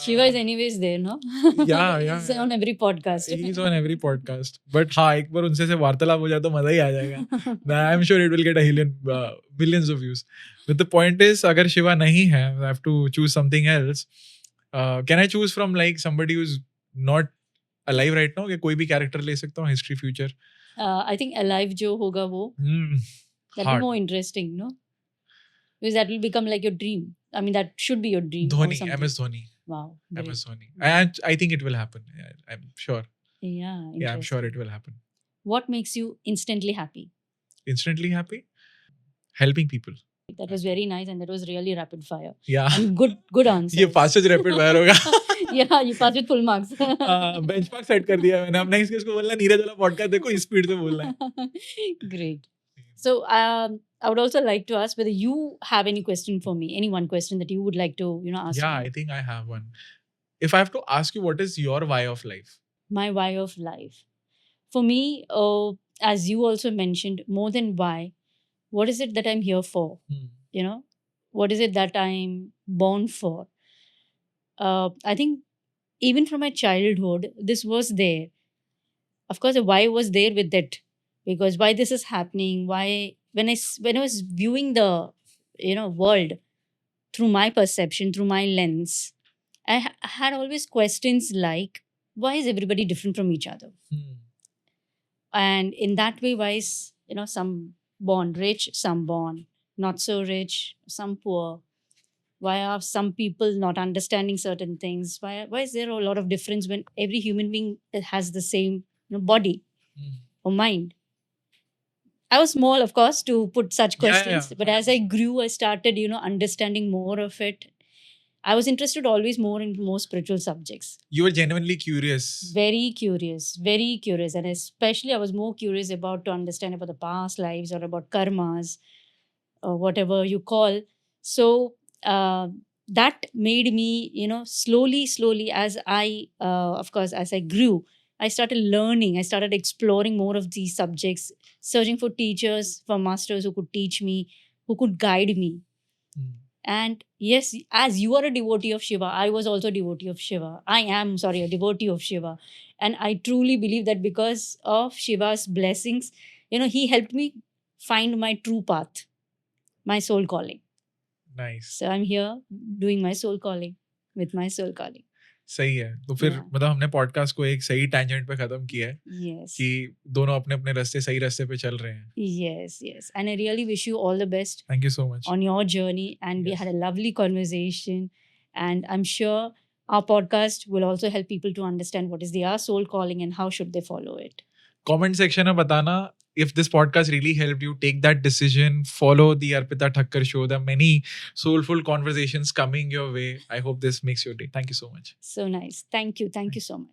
Shiva is anyways there, no? Yeah. He's on every podcast. He's on every podcast. But हाँ, एक बार उनसे से वार्तालाप हो जाए तो मजा ही आ जाएगा. I'm sure it will get millions of views. But the point is, अगर Shiva नहीं है, I have to choose something else. Can I choose from like somebody who's not alive right now? कि कोई भी character ले सकता हूँ, history, future? I think alive जो होगा वो. That will be more interesting, no? Because that will become like your dream. I mean, that should be your dream or Dhoni, something. MS Dhoni. Wow, great. MS Dhoni. And I think it will happen. Yeah, I'm sure. Yeah, Yeah, I'm sure interesting. it will happen. What makes you instantly happy? Instantly happy? Helping people. That was very nice, and that was really rapid fire. Yeah. And good answer. ये fastest rapid fire होगा. Yeah, you passed with full marks. Benchmark set कर दिया मैंने. अब next किसको बोलना, नीरज वाला podcast देखो, स्पीड से बोलना है. Great. So I would also like to ask whether you have any question for me, any one question that you would like to ask Yeah, me. I think I have one. If I have to ask you, what is your why of life? My why of life. For me, as you also mentioned, more than why, what is it that I'm here for? What is it that I'm born for? I think even from my childhood, this was there. Of course, the why was there with it, because why this is happening, why when I was viewing the world through my perception, through my lens, I had always questions like, why is everybody different from each other? And in that way, why is some born rich, some born not so rich, some poor? Why are some people not understanding certain things? Why is there a lot of difference when every human being has the same body or mind? I was small, of course, to put such questions, but as I grew, I started understanding more of it. I was interested always more in more spiritual subjects. You were genuinely curious. Very curious. And especially I was more curious about to understand about the past lives or about karmas or whatever you call. So that made me, slowly as I grew, I started learning. I started exploring more of these subjects, searching for teachers, for masters who could teach me, who could guide me. And yes, as you are a devotee of Shiva, I was also a devotee of Shiva. I am, a devotee of Shiva. And I truly believe that because of Shiva's blessings, he helped me find my true path, my soul calling. Nice. So I'm here doing my soul calling with my soul calling. सही है. तो फिर मतलब हमने podcast को एक सही tangent पे खत्म किया है. Yes. कि दोनों अपने अपने रास्ते सही रास्ते पे चल रहे हैं. Yes. And I really wish you all the best. Thank you so much. On your journey. And we had a lovely conversation. And I'm sure our podcast will also help people to understand what is their soul calling and how should they follow it. Comment section में बताना if this podcast really helped you. Take that decision. Follow the Arpita Thakkar show. There are many soulful conversations coming your way. I hope this makes your day. Thank you so much. So nice. Thank you so much.